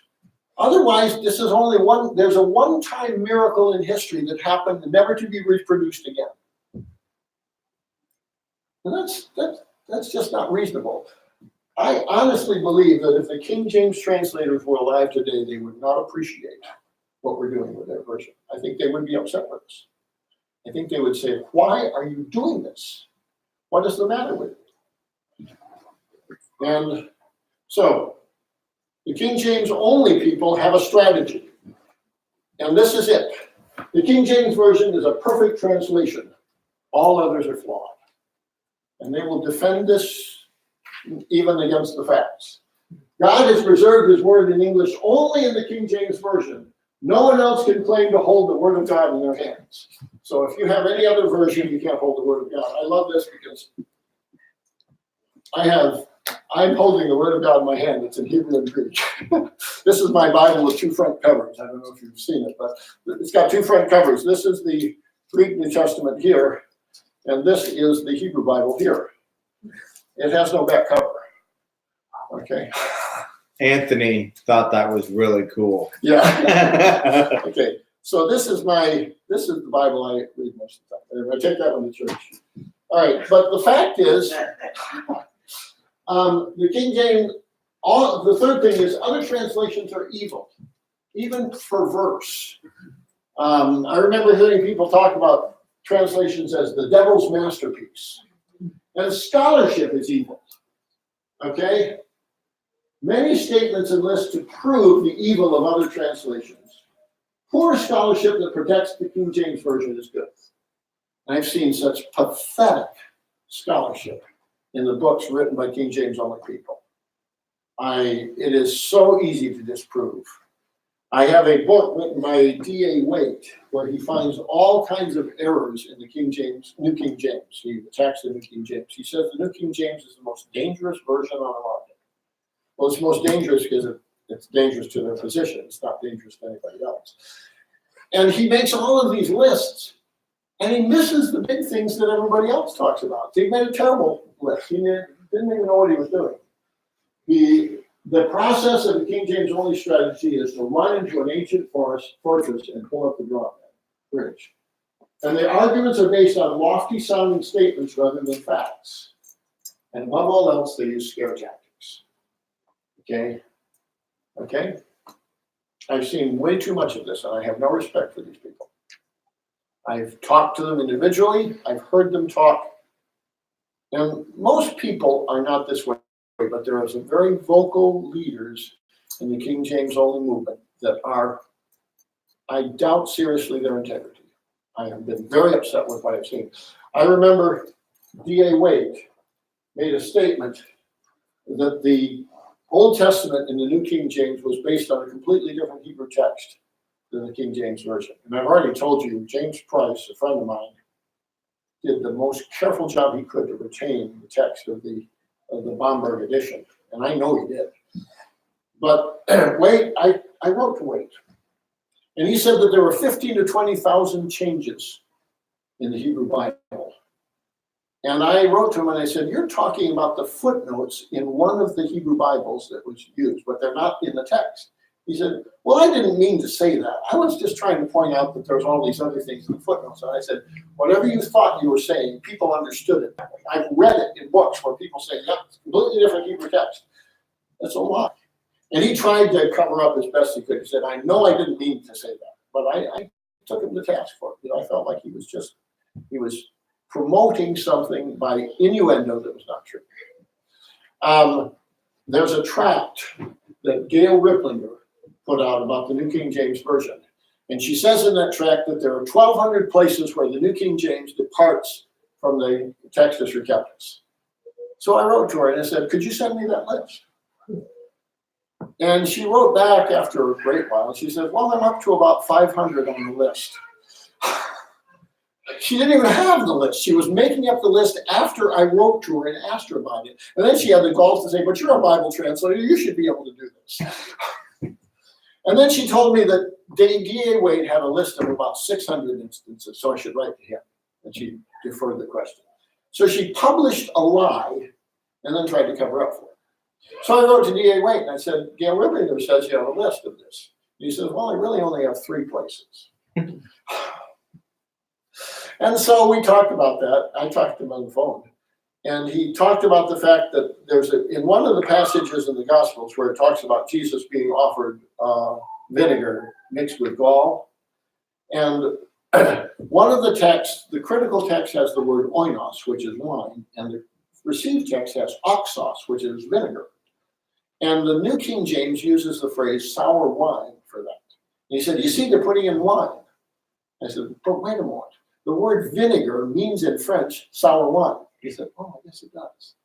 Otherwise, this is only there's a one-time miracle in history that happened, never to be reproduced again. And that's just not reasonable. I honestly believe that if the King James translators were alive today, they would not appreciate what we're doing with their version. I think they would be upset with us. I think they would say, why are you doing this? What is the matter with you? And so, the King James only people have a strategy. And this is it. The King James Version is a perfect translation. All others are flawed. And they will defend this even against the facts. God has preserved his word in English only in the King James Version. No one else can claim to hold the word of God in their hands. So if you have any other version, you can't hold the word of God. I love this because I'm holding the word of God in my hand. It's in Hebrew and Greek. This is my Bible with two front covers. I don't know if you've seen it, but it's got two front covers. This is the Greek New Testament here, and this is the Hebrew Bible here. It has no back cover. Okay. Anthony thought that was really cool. Yeah. Okay. So this is the Bible I read most of the time. I take that one to church. All right. But the fact is, the King James, the third thing is other translations are evil, even perverse. I remember hearing people talk about translations as the devil's masterpiece. And scholarship is evil. Okay? Many statements enlist to prove the evil of other translations. Poor scholarship that protects the King James Version is good. I've seen such pathetic scholarship in the books written by King James only people. It is so easy to disprove. I have a book written by D.A. Waite where he finds all kinds of errors in the King James, New King James. He attacks the New King James. He says the New King James is the most dangerous version on the market. Well, it's most dangerous because it's dangerous to their position. It's not dangerous to anybody else. And he makes all of these lists, and he misses the big things that everybody else talks about. He made a terrible list. He didn't even know what he was doing. The process of the King James only strategy is to run into an ancient fortress and pull up the bridge. And the arguments are based on lofty sounding statements rather than facts. And above all else, they use scare tactics. Okay? Okay? I've seen way too much of this, and I have no respect for these people. I've talked to them individually. I've heard them talk. And most people are not this way, but there are some very vocal leaders in the King James only movement that are, I doubt seriously their integrity. I have been very upset with what I've seen. I remember D.A. Waite made a statement that the Old Testament in the New King James was based on a completely different Hebrew text than the King James Version. And I've already told you, James Price, a friend of mine, did the most careful job he could to retain the text of the Bomberg edition. And I know he did. But Waite, I wrote to Waite. And he said that there were 15,000 to 20,000 changes in the Hebrew Bible. And I wrote to him and I said, you're talking about the footnotes in one of the Hebrew Bibles that was used, but they're not in the text. He said, well, I didn't mean to say that. I was just trying to point out that there's all these other things in the footnotes. And I said, whatever you thought you were saying, people understood it. I've read it in books where people say, yeah, it's a completely different Hebrew text. That's a lie. And he tried to cover up as best he could. He said, I know I didn't mean to say that, but I took him to task for it. I felt like he was promoting something by innuendo that was not true. There's a tract that Gail Riplinger put out about the New King James Version. And she says in that tract that there are 1,200 places where the New King James departs from the Textus Receptus. So I wrote to her and I said, could you send me that list? And she wrote back after a great while. She said, well, I'm up to about 500 on the list. She didn't even have the list. She was making up the list after I wrote to her and asked her about it. And then she had the gall to say, but you're a Bible translator. You should be able to do this. And then she told me that D.A. Wade had a list of about 600 instances, so I should write to him. And she deferred the question. So she published a lie and then tried to cover up for it. So I wrote to D.A. Wade and I said, Gail Riplinger says you have a list of this. And he says, well, I really only have 3 places. And so we talked about that. I talked to him on the phone. And he talked about the fact that in one of the passages in the Gospels where it talks about Jesus being offered vinegar mixed with gall. And one of the texts, the critical text has the word oinos, which is wine, and the received text has oxos, which is vinegar. And the New King James uses the phrase sour wine for that. And he said, you see, they're putting in wine. I said, but wait a moment. The word vinegar means in French sour wine. He said, oh, I guess it does.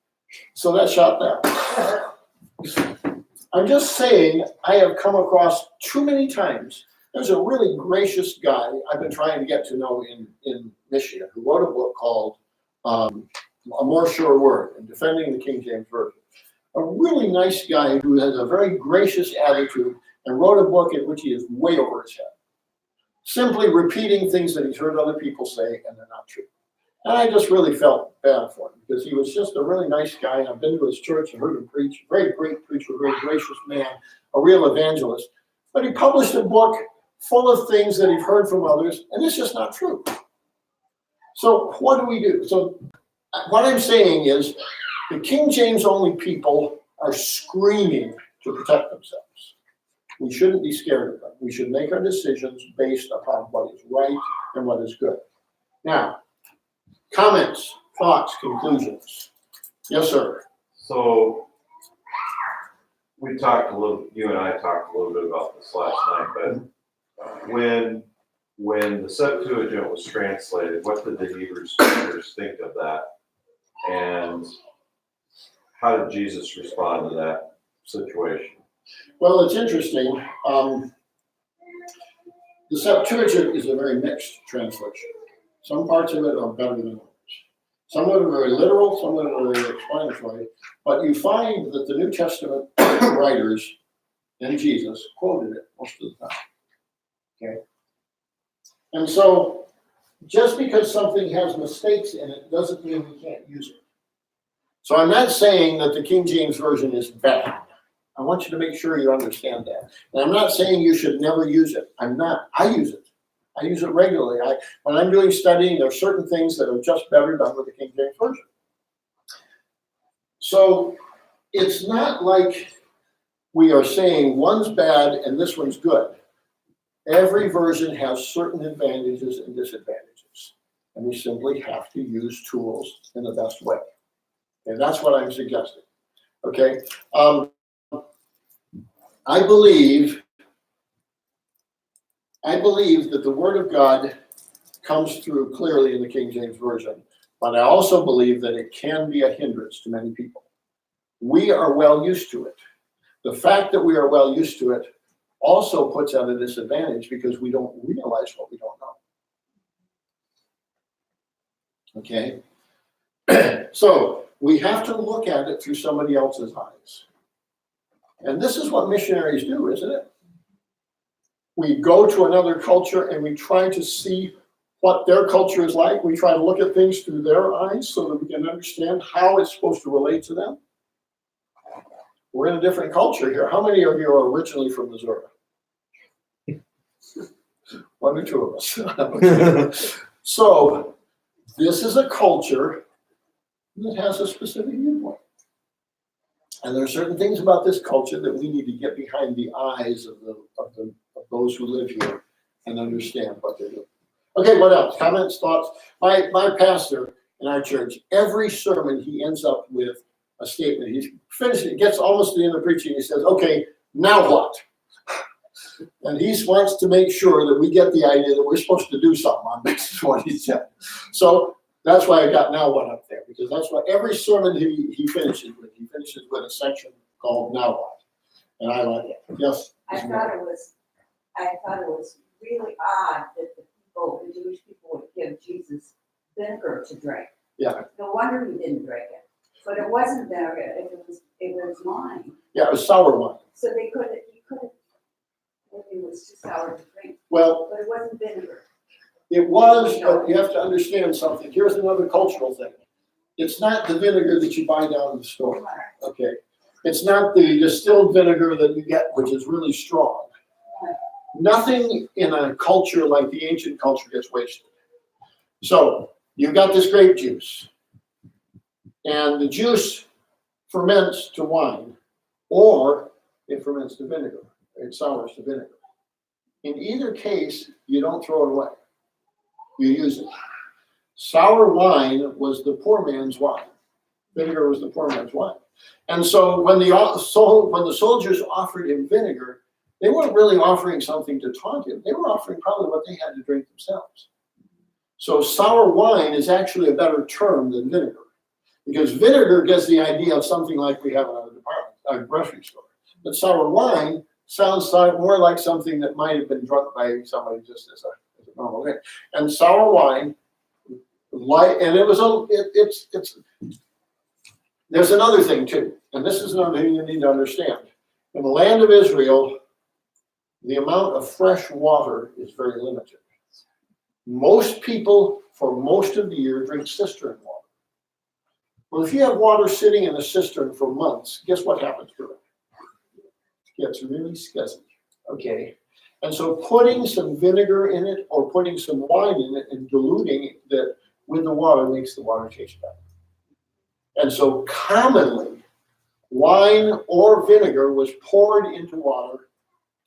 So that shot that. I'm just saying, I have come across too many times. There's a really gracious guy I've been trying to get to know in Michigan who wrote a book called A More Sure Word in Defending the King James Version. A really nice guy who has a very gracious attitude and wrote a book in which he is way over his head. Simply repeating things that he's heard other people say and they're not true. And I just really felt bad for him because he was just a really nice guy. And I've been to his church and heard him preach. Very great preacher, very gracious man, a real evangelist. But he published a book full of things that he'd heard from others, and it's just not true. So what do we do? So what I'm saying is the King James only people are screaming to protect themselves. We shouldn't be scared of them. We should make our decisions based upon what is right and what is good. Now, comments, thoughts, conclusions. Yes, sir. So we talked a little, you and I talked a little bit about this last night, but when the Septuagint was translated, what did the Hebrew scriptures think of that? And how did Jesus respond to that situation? Well, it's interesting. The Septuagint is a very mixed translation. Some parts of it are better than others. Some of it are very literal, some of it are very explanatory. But you find that the New Testament writers and Jesus quoted it most of the time. Okay? And so, just because something has mistakes in it doesn't mean we can't use it. So I'm not saying that the King James Version is bad. I want you to make sure you understand that. And I'm not saying you should never use it. I'm not. I use it. I use it regularly. When I'm doing studying, there are certain things that are just better done with the King James Version. So it's not like we are saying one's bad and this one's good. Every version has certain advantages and disadvantages. And we simply have to use tools in the best way. And that's what I'm suggesting. Okay? I believe that the Word of God comes through clearly in the King James Version, but I also believe that it can be a hindrance to many people. We are well used to it. The fact that we are well used to it also puts at a disadvantage because we don't realize what we don't know. Okay? So we have to look at it through somebody else's eyes. And this is what missionaries do, isn't it? We go to another culture and we try to see what their culture is like. We try to look at things through their eyes so that we can understand how it's supposed to relate to them. We're in a different culture here. How many of you are originally from Missouri? 1 or 2 of us. So this is a culture that has a specific viewpoint. And there are certain things about this culture that we need to get behind the eyes of those who live here and understand what they're doing. Okay, what else? Comments, thoughts? My pastor in our church, every sermon he ends up with a statement. He's finished, it gets almost to the end of preaching. He says, okay, Now what? And he wants to make sure that we get the idea that we're supposed to do something on this, is what he said. So that's why I got now what up there, because that's what every sermon he finishes with. He finishes with a section called Now What. And I like it. Yes? I thought it was really odd that the Jewish people would give Jesus vinegar to drink. Yeah. No wonder he didn't drink it. But it wasn't vinegar, it was wine. Yeah, it was sour wine. So he couldn't, maybe it was too sour to drink, Well, but it wasn't vinegar. it was, but you have to understand something. Here's another cultural thing. It's not the vinegar that you buy down in the store, okay? It's not the distilled vinegar that you get, which is really strong. Nothing in a culture like the ancient culture gets wasted. So you've got this grape juice, and the juice ferments to wine, or it ferments to vinegar. It sours to vinegar. In either case, you don't throw it away. You use it. Sour wine was the poor man's wine. Vinegar was the poor man's wine. And so when the soldiers offered him vinegar, they weren't really offering something to taunt him. They were offering probably what they had to drink themselves. So sour wine is actually a better term than vinegar, because vinegar gets the idea of something like we have in our department, our grocery store. But sour wine sounds more like something that might have been drunk by somebody just as a normal thing. And sour wine, and it was there's another thing too, and this is another thing you need to understand. In the land of Israel, the amount of fresh water is very limited. Most people, for most of the year, drink cistern water. Well, if you have water sitting in a cistern for months, guess what happens to it? It gets really scuzzy, okay? And so putting some vinegar in it or putting some wine in it and diluting it with the water makes the water taste better. And so commonly, wine or vinegar was poured into water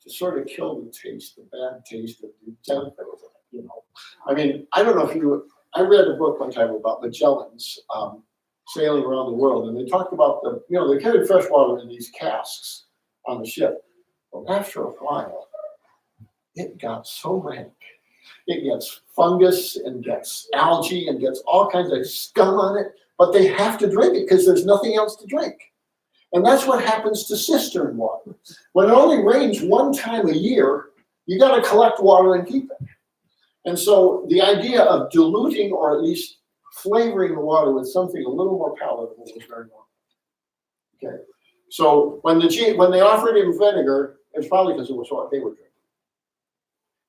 to sort of kill the taste, the bad taste of the temper, you know. I mean, I don't know if I read a book one time about Magellans sailing around the world, and they talked about they carried fresh water in these casks on the ship. Well, after a while, it got so rank. It gets fungus and gets algae and gets all kinds of scum on it, but they have to drink it because there's nothing else to drink. And that's what happens to cistern water. When it only rains one time a year, you got to collect water and keep it. And so the idea of diluting or at least flavoring the water with something a little more palatable was very normal. Okay. So when they offered him vinegar, it's probably because it was what they were drinking.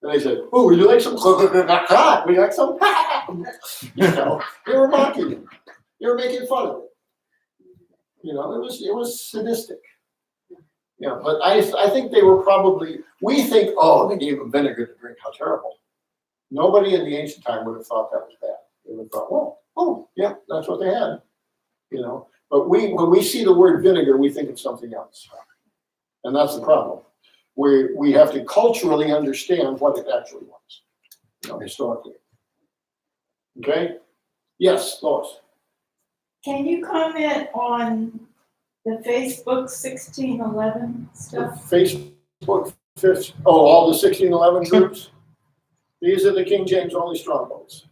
And they said, "Oh, would you like some? Would you like some?" They were mocking him. They were making fun of it. It was sadistic. Yeah, but I think they were probably. We think, oh, they gave him vinegar to drink. How terrible! Nobody in the ancient time would have thought that was bad. They would have thought, well, oh, yeah, that's what they had. But when we see the word vinegar, we think of something else, and that's the problem. We have to culturally understand what it actually was, historically. Okay? Yes, Lois. Can you comment on the Facebook 1611 stuff? Facebook, all the 1611 groups? These are the King James only strongholds.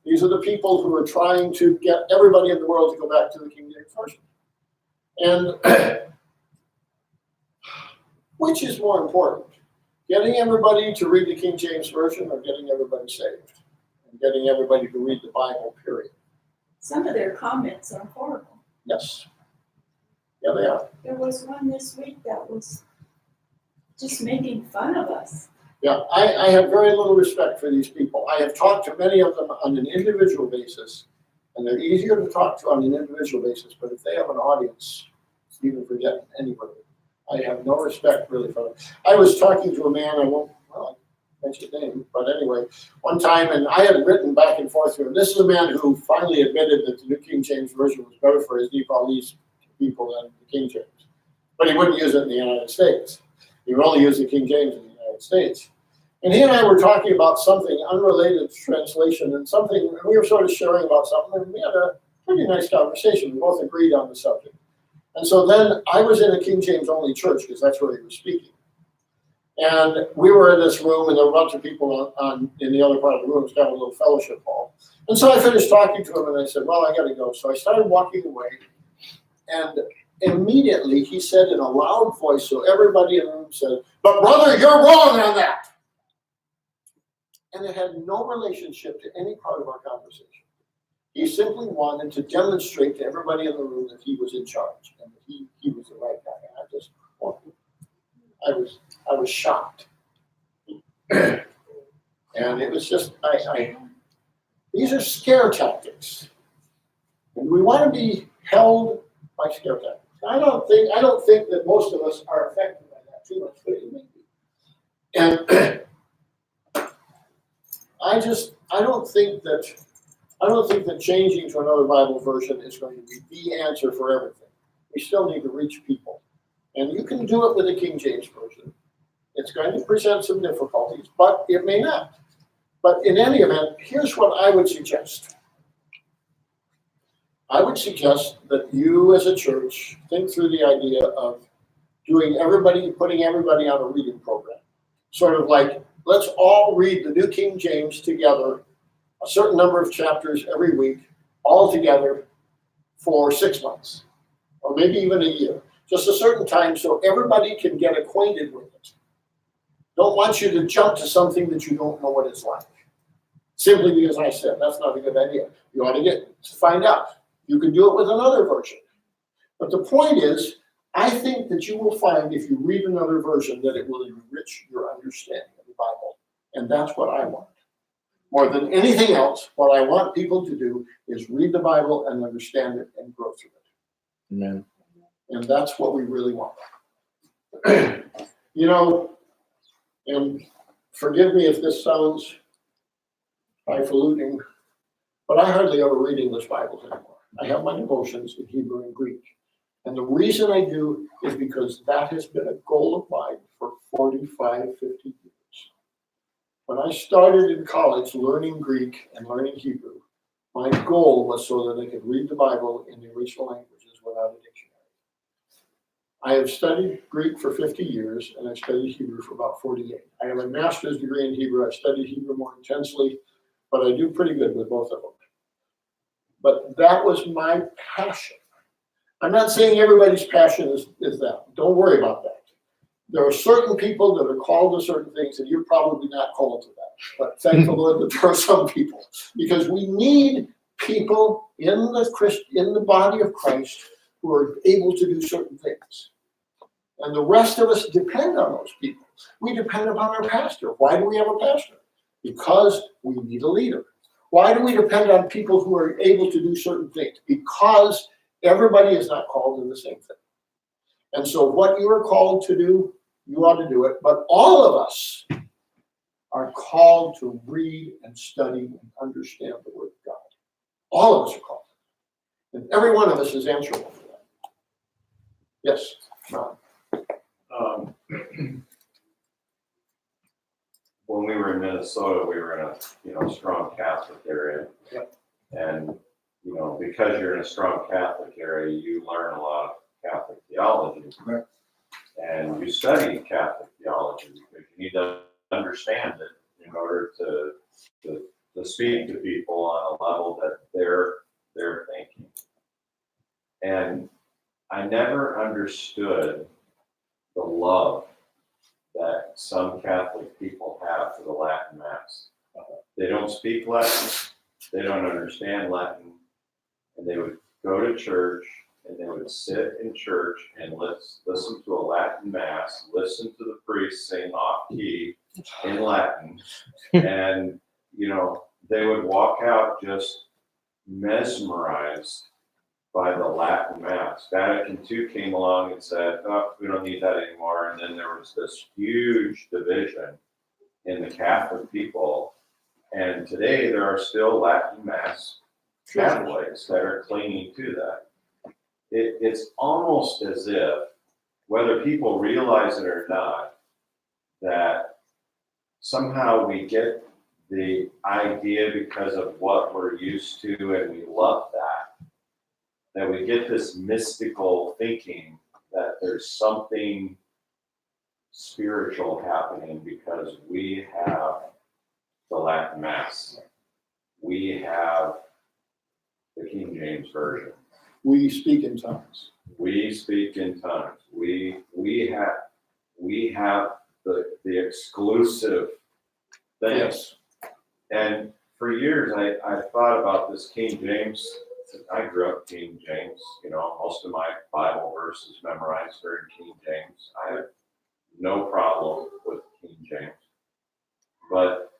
These are the people who are trying to get everybody in the world to go back to the King James Version. And which is more important? Getting everybody to read the King James Version or getting everybody saved? And getting everybody to read the Bible, period. Some of their comments are horrible. Yes. Yeah, they are. There was one this week that was just making fun of us. Yeah, I have very little respect for these people. I have talked to many of them on an individual basis, and they're easier to talk to on an individual basis, but if they have an audience, even forget anybody. I have no respect really for them. I was talking to a man, I won't mention his name, but anyway, one time, and I had written back and forth with him. This is a man who finally admitted that the New King James Version was better for his Nepalese people than the King James. But he wouldn't use it in the United States. He would only use the King James in the United States. And he and I were talking about something unrelated to translation and we were sort of sharing about something, and we had a pretty nice conversation. We both agreed on the subject. And so then I was in a King James only church because that's where he was speaking. And we were in this room, and there were a bunch of people in the other part of the room. It was kind of a little fellowship hall. And so I finished talking to him, and I said, well, I got to go. So I started walking away, and immediately he said in a loud voice, so everybody in the room said, but brother, you're wrong on that. And it had no relationship to any part of our conversation. He simply wanted to demonstrate to everybody in the room that he was in charge and that he was the right guy. And I was shocked. And it was just, these are scare tactics. And we want to be held by scare tactics. I don't think that most of us are affected by that too much, but it may be. And I don't think that changing to another Bible version is going to be the answer for everything. We still need to reach people. And you can do it with the King James Version. It's going to present some difficulties, but it may not. But in any event, here's what I would suggest. I would suggest that you as a church think through the idea of putting everybody on a reading program. Sort of like, let's all read the New King James together, a certain number of chapters every week, all together for 6 months, or maybe even a year. Just a certain time so everybody can get acquainted with it. Don't want you to jump to something that you don't know what it's like. Simply because I said that's not a good idea. You ought to find out. You can do it with another version. But the point is, I think that you will find if you read another version that it will enrich your understanding of the Bible. And that's what I want. More than anything else, what I want people to do is read the Bible and understand it and grow through it. Amen. And that's what we really want. And forgive me if this sounds highfalutin, but I hardly ever read English Bibles anymore. I have my devotions in Hebrew and Greek. And the reason I do is because that has been a goal of mine for 45, 50 years. When I started in college learning Greek and learning Hebrew, my goal was so that I could read the Bible in the original languages without a dictionary. I have studied Greek for 50 years, and I've studied Hebrew for about 48. I have a master's degree in Hebrew. I studied Hebrew more intensely, but I do pretty good with both of them. But that was my passion. I'm not saying everybody's passion is that. Don't worry about that. There are certain people that are called to certain things, and you're probably not called to that. But thank the Lord that there are some people, because we need people in the body of Christ who are able to do certain things. And the rest of us depend on those people. We depend upon our pastor. Why do we have a pastor? Because we need a leader. Why do we depend on people who are able to do certain things? Because everybody is not called to the same thing. And so what you are called to do, you ought to do it. But all of us are called to read and study and understand the Word of God. All of us are called. And every one of us is answerable for that. Yes, Ron. When we were in Minnesota, we were in a strong Catholic area. Yep. And, because you're in a strong Catholic area, you learn a lot of Catholic theology. Right. And you study Catholic theology because you need to understand it in order to speak to people on a level that they're thinking. And I never understood the love that some Catholic people have for the Latin Mass. They don't speak Latin, they don't understand Latin, and they would go to church and they would sit in church and listen to a Latin Mass, listen to the priest sing off key in Latin, and they would walk out just mesmerized by the Latin Mass. Vatican II came along and said, oh, we don't need that anymore. And then there was this huge division in the Catholic people. And today there are still Latin Mass Catholics that are clinging to that. It's almost as if, whether people realize it or not, that somehow we get the idea because of what we're used to and we love that that we get this mystical thinking that there's something spiritual happening because we have the Latin Mass. We have the King James Version. We speak in tongues. We speak in tongues. We have the exclusive thing. Yes. And for years, I thought about this King James. I grew up King James. You know, most of my Bible verses memorized are in King James. I have no problem with King James. But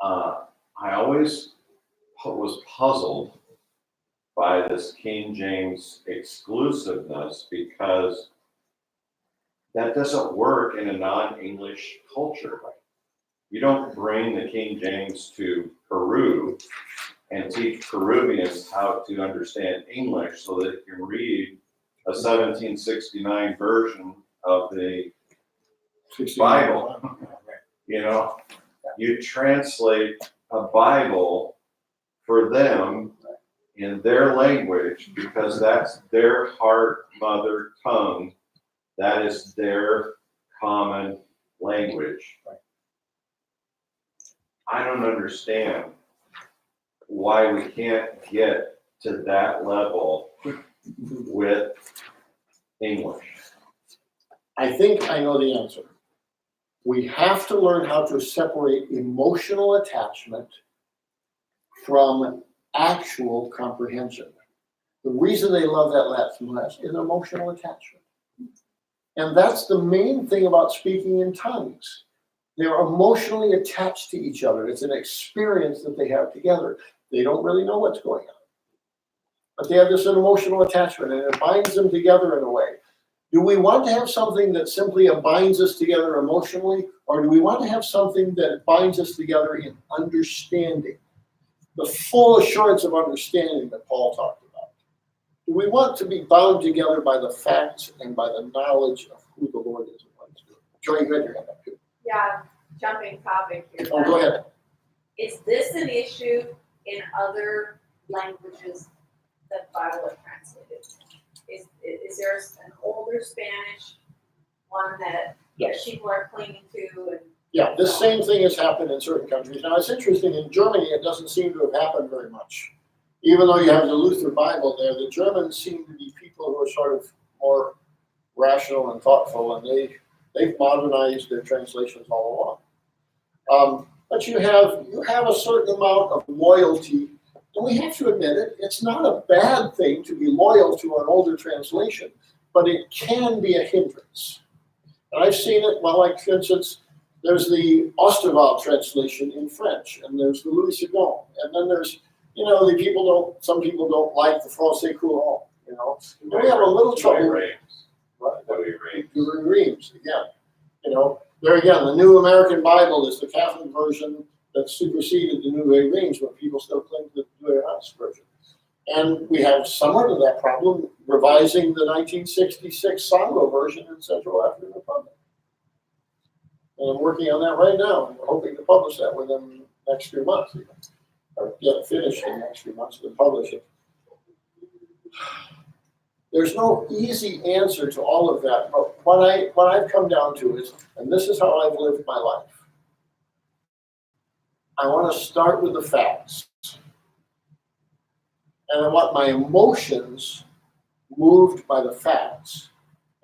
I always was puzzled by this King James exclusiveness because that doesn't work in a non-English culture. You don't bring the King James to Peru and teach Peruvians how to understand English so that they can read a 1769 version of the Bible. You know, you translate a Bible for them in their language because that's their heart mother tongue. That is their common language. I don't understand why we can't get to that level with English. I think I know the answer. We have to learn how to separate emotional attachment from actual comprehension. The reason they love that Latin Mass is emotional attachment. And that's the main thing about speaking in tongues. They're emotionally attached to each other. It's an experience that they have together. They don't really know what's going on. But they have this emotional attachment, and it binds them together in a way. Do we want to have something that simply binds us together emotionally, or do we want to have something that binds us together in understanding? The full assurance of understanding that Paul talked about. Do we want to be bound together by the facts and by the knowledge of who the Lord is and what he's doing? Joy, you had your hand up too. Yeah, jumping topic here. Oh, go ahead. Is this an issue in other languages that the Bible is translated? Is there an older Spanish one that Yes. people are clinging to? And Yeah, this same thing has happened in certain countries. Now, it's interesting, in Germany, it doesn't seem to have happened very much. Even though you have the Luther Bible there, the Germans seem to be people who are sort of more rational and thoughtful, and they've modernized their translations all along. But you have a certain amount of loyalty, and we have to admit it, it's not a bad thing to be loyal to an older translation, but it can be a hindrance. And I've seen it, well, like, for instance, there's the Osterwald translation in French, and there's the Louis Second, and then there's, some people don't like the Francais Courant, And we have a little trouble. Reims, again. There again, the New American Bible is the Catholic version that superseded the New Reims, but people still cling to the New House version. And we have somewhat of that problem revising the 1966 Silva version in Central African Republic. And I'm working on that right now, and we're hoping to publish that within the next few months, or get it finished in the next few months and publish it. There's no easy answer to all of that, but what I've come down to is, and this is how I've lived my life, I want to start with the facts. And I want my emotions moved by the facts.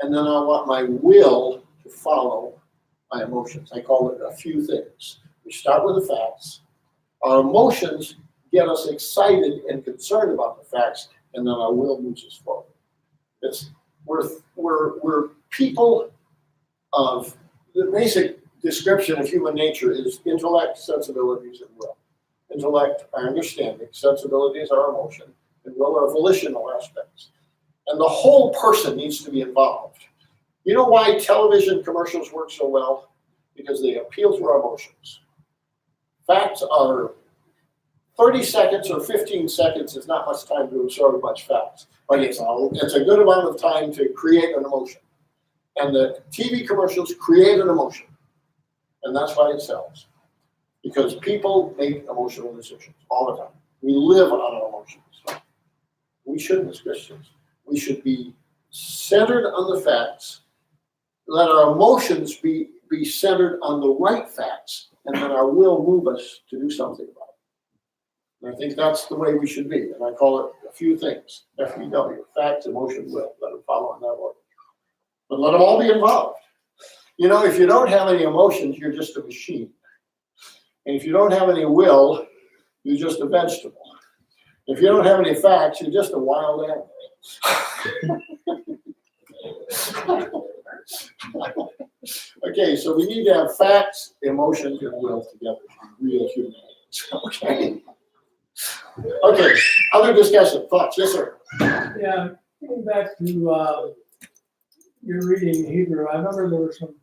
And then I want my will to follow my emotions. I call it a few things. We start with the facts. Our emotions get us excited and concerned about the facts, and then our will moves us forward. We're people of, the basic description of human nature is intellect, sensibilities, and will. Intellect, our understanding, sensibilities, our emotion, and will, our volitional aspects. And the whole person needs to be involved. You know why television commercials work so well? Because they appeal to our emotions. Facts are 30 seconds or 15 seconds is not much time to absorb much facts, but it's a good amount of time to create an emotion. And the TV commercials create an emotion. And that's why it sells. Because people make emotional decisions all the time. We live on our emotions. We we shouldn't as Christians. We should be centered on the facts. Let our emotions be centered on the right facts, and then our will move us to do something about it. And I think that's the way we should be. And I call it a few things. FEW, facts, emotion, will. Let them follow in that order. But let them all be involved. You know, if you don't have any emotions, you're just a machine. And if you don't have any will, you're just a vegetable. If you don't have any facts, you're just a wild animal. Okay, so we need to have facts, emotions, and will together. Real human beings. Okay. Okay, other discussion, thoughts? Yes, sir. Yeah, getting back to your reading in Hebrew, I remember there were some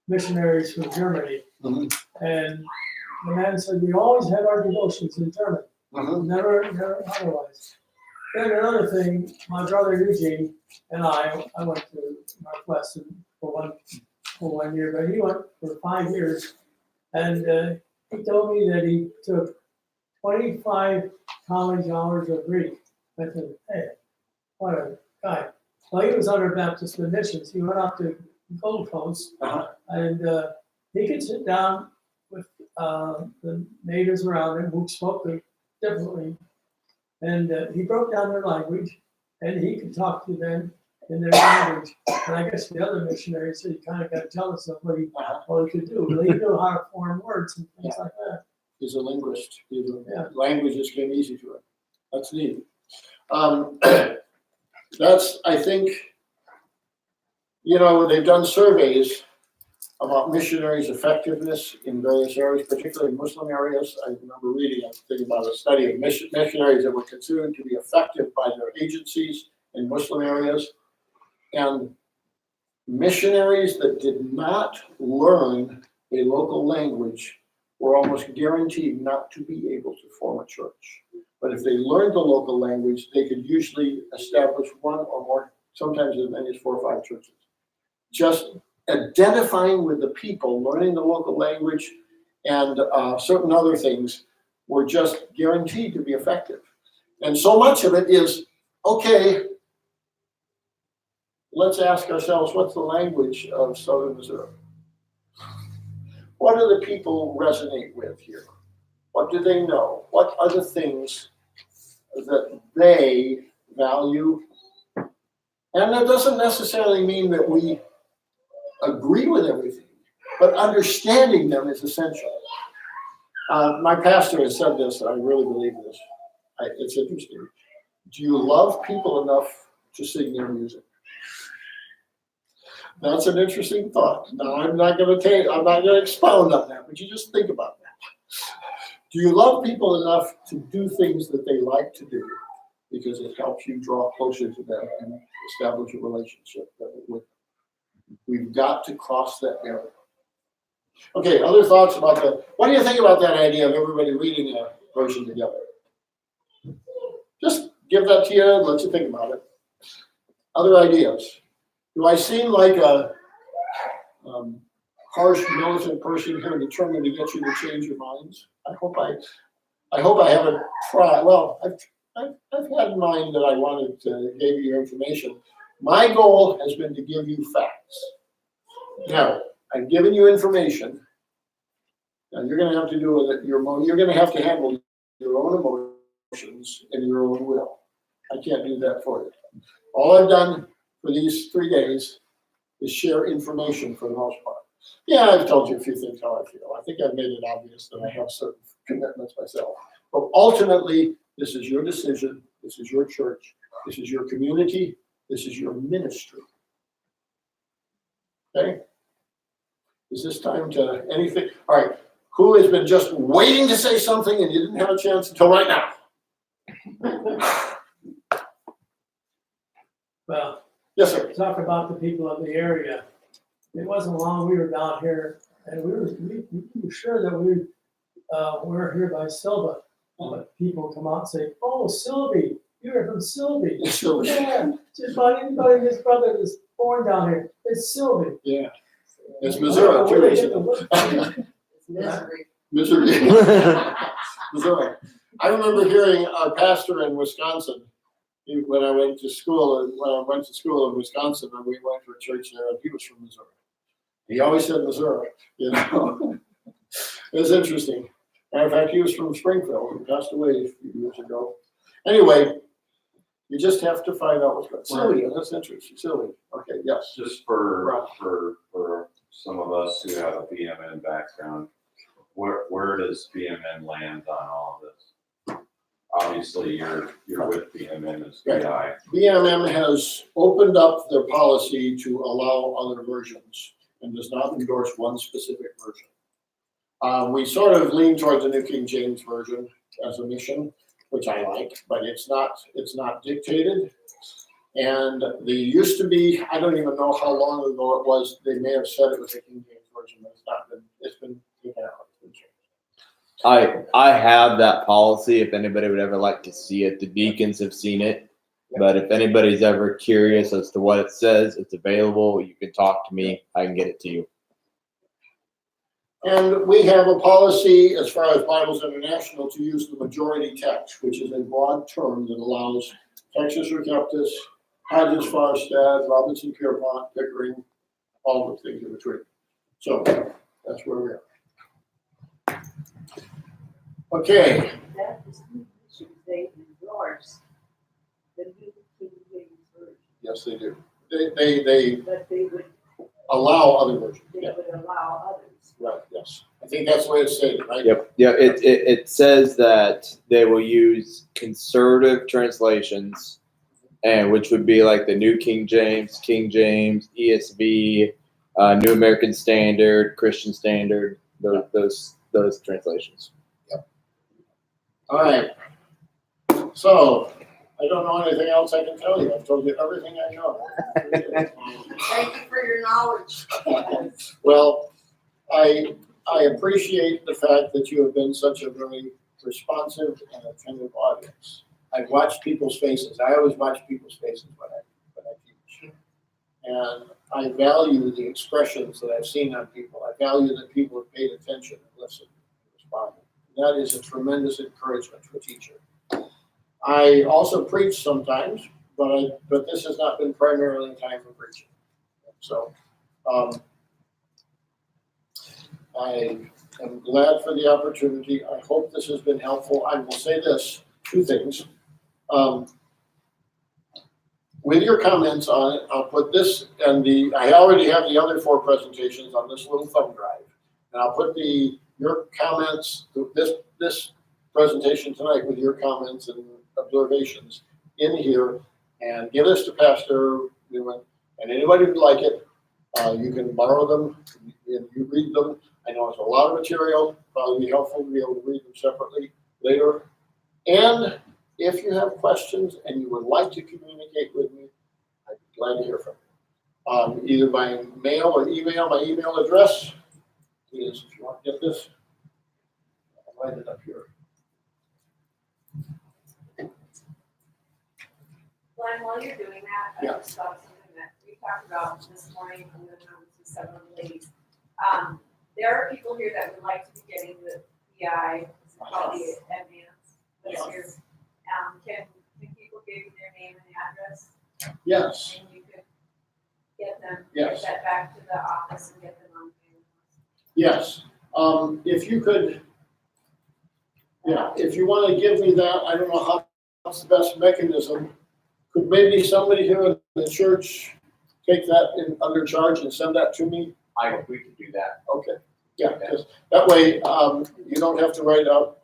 missionaries from Germany, and the man said, we always had our devotions in German, never otherwise. Then another thing, my brother Eugene and I went to Northwestern for one year, but he went for 5 years, and he told me that he took 25 college hours of Greek. I said, hey, what a guy. Well, he was under Baptist missions. He went up to Gold Coast, and he could sit down with the natives around him who spoke differently, and he broke down their language, and he could talk to them in their language. And I guess the other missionaries, he kind of got jealous of what he could do. But he knew how to form words and things like that. He's a linguist. Languages came easy to him. That's neat. That's, I think, you know, they've done surveys about missionaries' effectiveness in various areas, particularly Muslim areas. I remember reading a thing about a study of missionaries that were considered to be effective by their agencies in Muslim areas. And missionaries that did not learn a local language were almost guaranteed not to be able to form a church. But if they learned the local language, they could usually establish one or more, sometimes as many as 4 or 5 churches. Just identifying with the people, learning the local language, and certain other things were just guaranteed to be effective. And so much of it is, okay, let's ask ourselves, what's the language of Southern Missouri? What do the people resonate with here? What do they know? What are the things that they value? And that doesn't necessarily mean that we agree with everything, but understanding them is essential. My pastor has said this, and I really believe this. It's interesting. Do you love people enough to sing their music? That's an interesting thought. Now, I'm not going to expound on that, but you just think about that. Do you love people enough to do things that they like to do because it helps you draw closer to them and establish a relationship with them? We've got to cross that barrier. Okay, other thoughts about that? What do you think about that idea of everybody reading a version together? Just give that to you, let you think about it. Other ideas? Do I seem like a harsh militant person here determined to get you to change your minds? I hope I haven't tried. Well, I've had in mind that I wanted to give you information. My goal has been to give you facts. Now, I've given you information. Now you're going to have to do with it. You're going to have to handle your own emotions and your own will. I can't do that for you. All I've done for these 3 days is share information for the most part. Yeah, I've told you a few things how I feel. I think I've made it obvious that I have certain commitments myself. But ultimately, this is your decision. This is your church. This is your community. This is your ministry. Okay? Is this time to anything? All right. Who has been just waiting to say something and you didn't have a chance until right now? Well, yes, sir. Talk about the people of the area. It wasn't long we were down here, and we were sure that we were here by Silva. But people come out and say, "Oh, Sylvie, you're from Sylvie." Yeah, just about anybody, his brother was born down here. It's Sylvie. Yeah, it's Missouri too. It's misery. Missouri. Missouri. I remember hearing our pastor in Wisconsin when I went to school in Wisconsin, and we went to a church there, and he was from Missouri. He always said Missouri, you know. It was interesting. Matter of fact, he was from Springfield. He passed away a few years ago. Anyway, you just have to find out what's going on. Sylvia, that's interesting. Sylvia. Okay, yes. Just for some of us who have a BMN background, where does BMN land on all of this? Obviously, you're with BMN as BI. BMM has opened up their policy to allow other versions and does not endorse one specific version. We sort of lean towards the New King James Version as a mission, which I like, but it's not dictated. And there used to be, I don't even know how long ago it was, they may have said it was the King James Version, but it's been taken out. It's been changed. I have that policy if anybody would ever like to see it. The deacons have seen it. But if anybody's ever curious as to what it says, it's available. You can talk to me. I can get it to you. And we have a policy as far as Bibles International to use the majority text, which is a broad term that allows Texas Receptus, Hodges Farstad, Robinson Pierpont, Pickering, all the things in between. So that's where we are. Okay. That is the issue. They endorse the New King James Version. Yes, they do. They But they would, allow other versions. they Yeah, would allow others. right, yes. I think that's the way it's stated, right? Yep. Yeah. It says that they will use conservative translations, and which would be like the New King James, ESV, New American Standard, Christian Standard. Those translations. All right. So, I don't know anything else I can tell you. I've told you everything I know. Thank you for your knowledge. Well, I appreciate the fact that you have been such a very responsive and attentive audience. I've watched people's faces. I always watch people's faces when I teach. And I value the expressions that I've seen on people. I value that people have paid attention and listened and responded. That is a tremendous encouragement to a teacher. I also preach sometimes, but this has not been primarily time for preaching. So I am glad for the opportunity. I hope this has been helpful. I will say this, two things. With your comments on it, I'll put this and I already have the other 4 presentations on this little thumb drive. And I'll put your comments, this presentation tonight with your comments and observations in here and give this to Pastor Newman. And anybody who'd like it, you can borrow them and you read them. I know it's a lot of material, probably be helpful to be able to read them separately later. And if you have questions and you would like to communicate with me, I'd be glad to hear from you. Either by mail or email. My email address is, if you want to get this, I'll write it up here. Glenn, while you're doing that, Yeah. I just thought of something that we talked about this morning, and then to several ladies. There are people here that would like to be getting the PI, it's called the advance this year. Can people give you their name and address? Yes. And you could get them, Yes. get that back to the office and get them on payment. Yes. If you could, if you want to give me that, I don't know what's the best mechanism. Could maybe somebody here in the church take that under charge and send that to me? We can do that. Okay. Yeah, because that way, you don't have to write out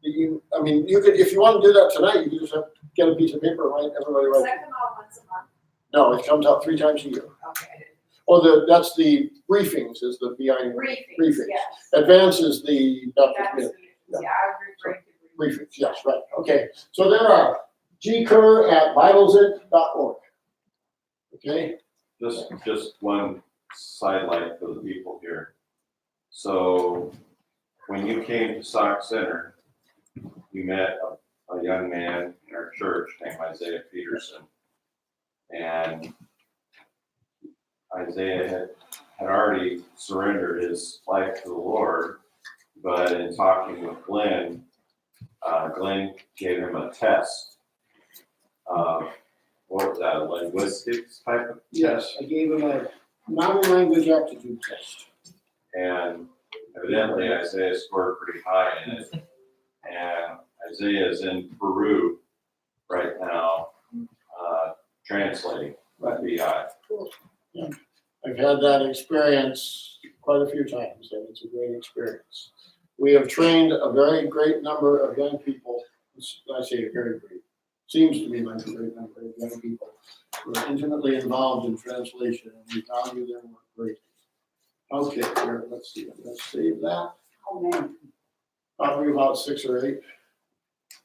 you could, if you want to do that tonight, you can just have to get a piece of paper, right? Everybody Does write. that come out once a month? No, it comes out 3 times a year. Okay, I didn't. Oh, that's the briefings is the BI. Briefings, yes. Advance is the Baptist That's, Ministry. yeah, I was referring to Briefings, yes, right. Okay, so there are gkerr@biblesint.org. Okay, Just one sidelight for the people here. So when you came to Sauk Center, you met a young man in our church named Isaiah Peterson. And Isaiah had already surrendered his life to the Lord, but in talking with Glenn, Glenn gave him a test what was that, a linguistics type of Yes, test? I gave him a non-language aptitude test. And evidently Isaiah scored pretty high in it. And Isaiah is in Peru right now, translating BI. I've had that experience quite a few times, and it's a great experience. We have trained a very great number of young people. I say a very great, seems to be like a great number of young people who are intimately involved in translation, and we value their work greatly. Okay, here, let's see, let's save that. Oh, man. Probably about 6 or 8,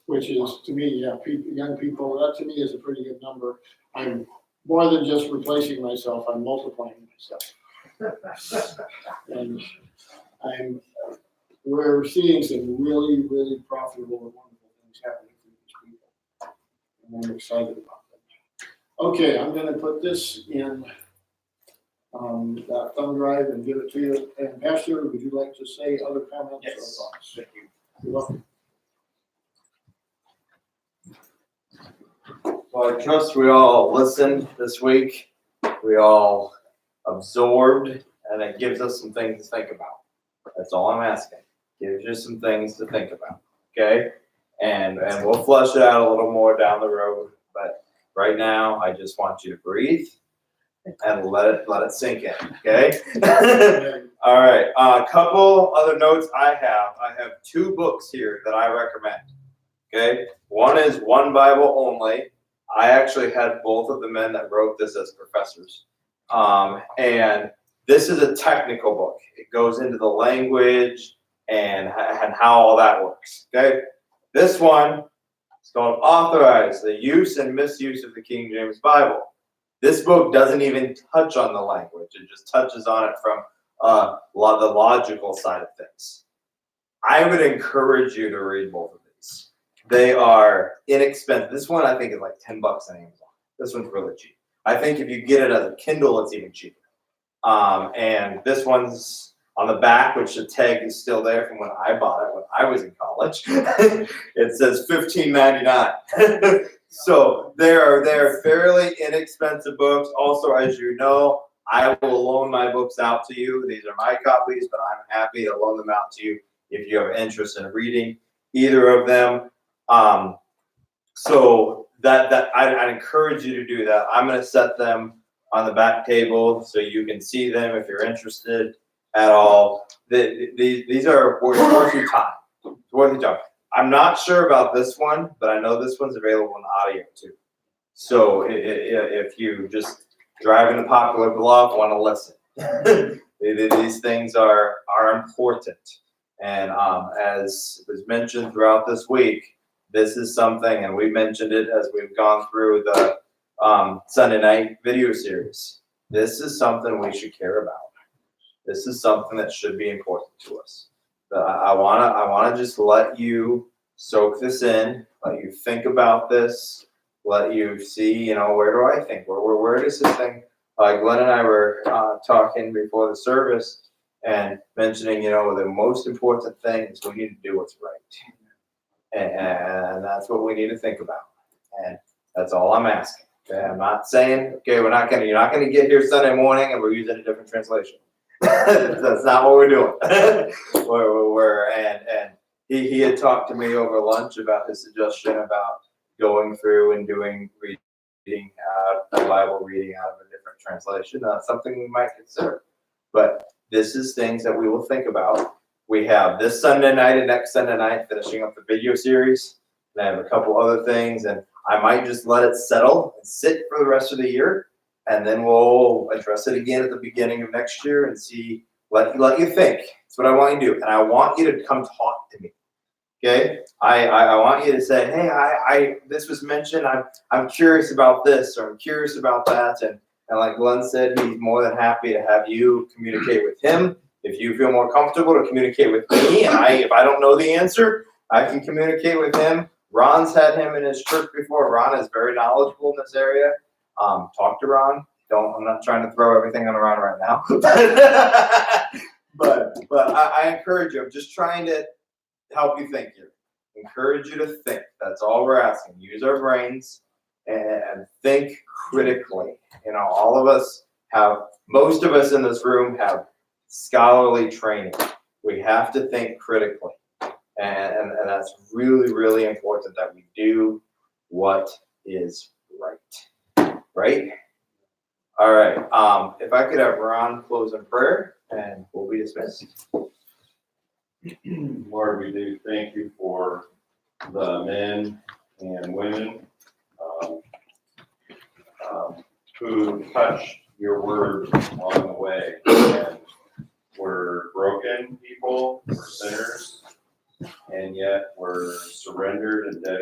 which is, to me, yeah, young people, that to me is a pretty good number. I'm more than just replacing myself, I'm multiplying myself. And we're seeing some really, really profitable and wonderful things happening for these people. And I'm excited about them. Okay, I'm gonna put this in that thumb drive and give it to you. And Pastor, would you like to say other comments or thoughts? Thank you. You're welcome. Well, I trust we all listened this week. We all absorbed, and it gives us some things to think about. That's all I'm asking. Gives you some things to think about, okay? And we'll flush it out a little more down the road. But right now, I just want you to breathe and let it sink in, okay? All right. A couple other notes I have. I have 2 books here that I recommend. Okay. One is One Bible Only. I actually had both of the men that wrote this as professors. And this is a technical book. It goes into the language and how all that works. Okay. This one is called Authorize the Use and Misuse of the King James Bible. This book doesn't even touch on the language. It just touches on it from the logical side of things. I would encourage you to read both of these. They are inexpensive. This one I think is like $10 on Amazon. This one's really cheap. I think if you get it as a Kindle, it's even cheaper. And this one's on the back, which the tag is still there from when I bought it when I was in college. It says $15.99. So they're fairly inexpensive books. Also, as you know, I will loan my books out to you. These are my copies, but I'm happy to loan them out to you if you have interest in reading either of them. So that I'd encourage you to do that. I'm going to set them on the back table so you can see them if you're interested at all. These are worth your time. It's worth your time. I'm not sure about this one, but I know this one's available in audio too. So if you just driving to Poplar Bluff, want to listen, these things are important. And as was mentioned throughout this week, this is something, and we mentioned it as we've gone through the Sunday night video series. This is something we should care about. This is something that should be important to us. I wanna just let you soak this in, let you think about this, let you see, where do I think? Where does this thing? Glenn and I were talking before the service and mentioning, the most important thing is we need to do what's right, and that's what we need to think about, and that's all I'm asking. Okay, I'm not saying, okay, you're not gonna get here Sunday morning and we're using a different translation. That's not what we're doing. And he had talked to me over lunch about his suggestion about going through and doing reading the Bible reading out of a different translation. That's something we might consider. But this is things that we will think about. We have this Sunday night and next Sunday night finishing up the video series. And I have a couple other things, and I might just let it settle and sit for the rest of the year. And then we'll address it again at the beginning of next year and see, let you think. That's what I want you to do. And I want you to come talk to me. Okay? I want you to say, hey, this was mentioned. I'm curious about this, or I'm curious about that. And like Glenn said, he's more than happy to have you communicate with him. If you feel more comfortable to communicate with me, and if I don't know the answer, I can communicate with him. Ron's had him in his church before. Ron is very knowledgeable in this area. Talk to Ron. I'm not trying to throw everything on Ron right now. but I encourage you. I'm just trying to help you think here. Encourage you to think. That's all we're asking. Use our brains and think critically. You know, all of us most of us in this room have scholarly training. We have to think critically. And that's really, really important that we do what is right. Right? All right. If I could have Ron close in prayer, and we'll be dismissed. Lord, we do thank you for the men and women who touched your word along the way. And we're broken people, we're sinners, and yet we're surrendered and dedicated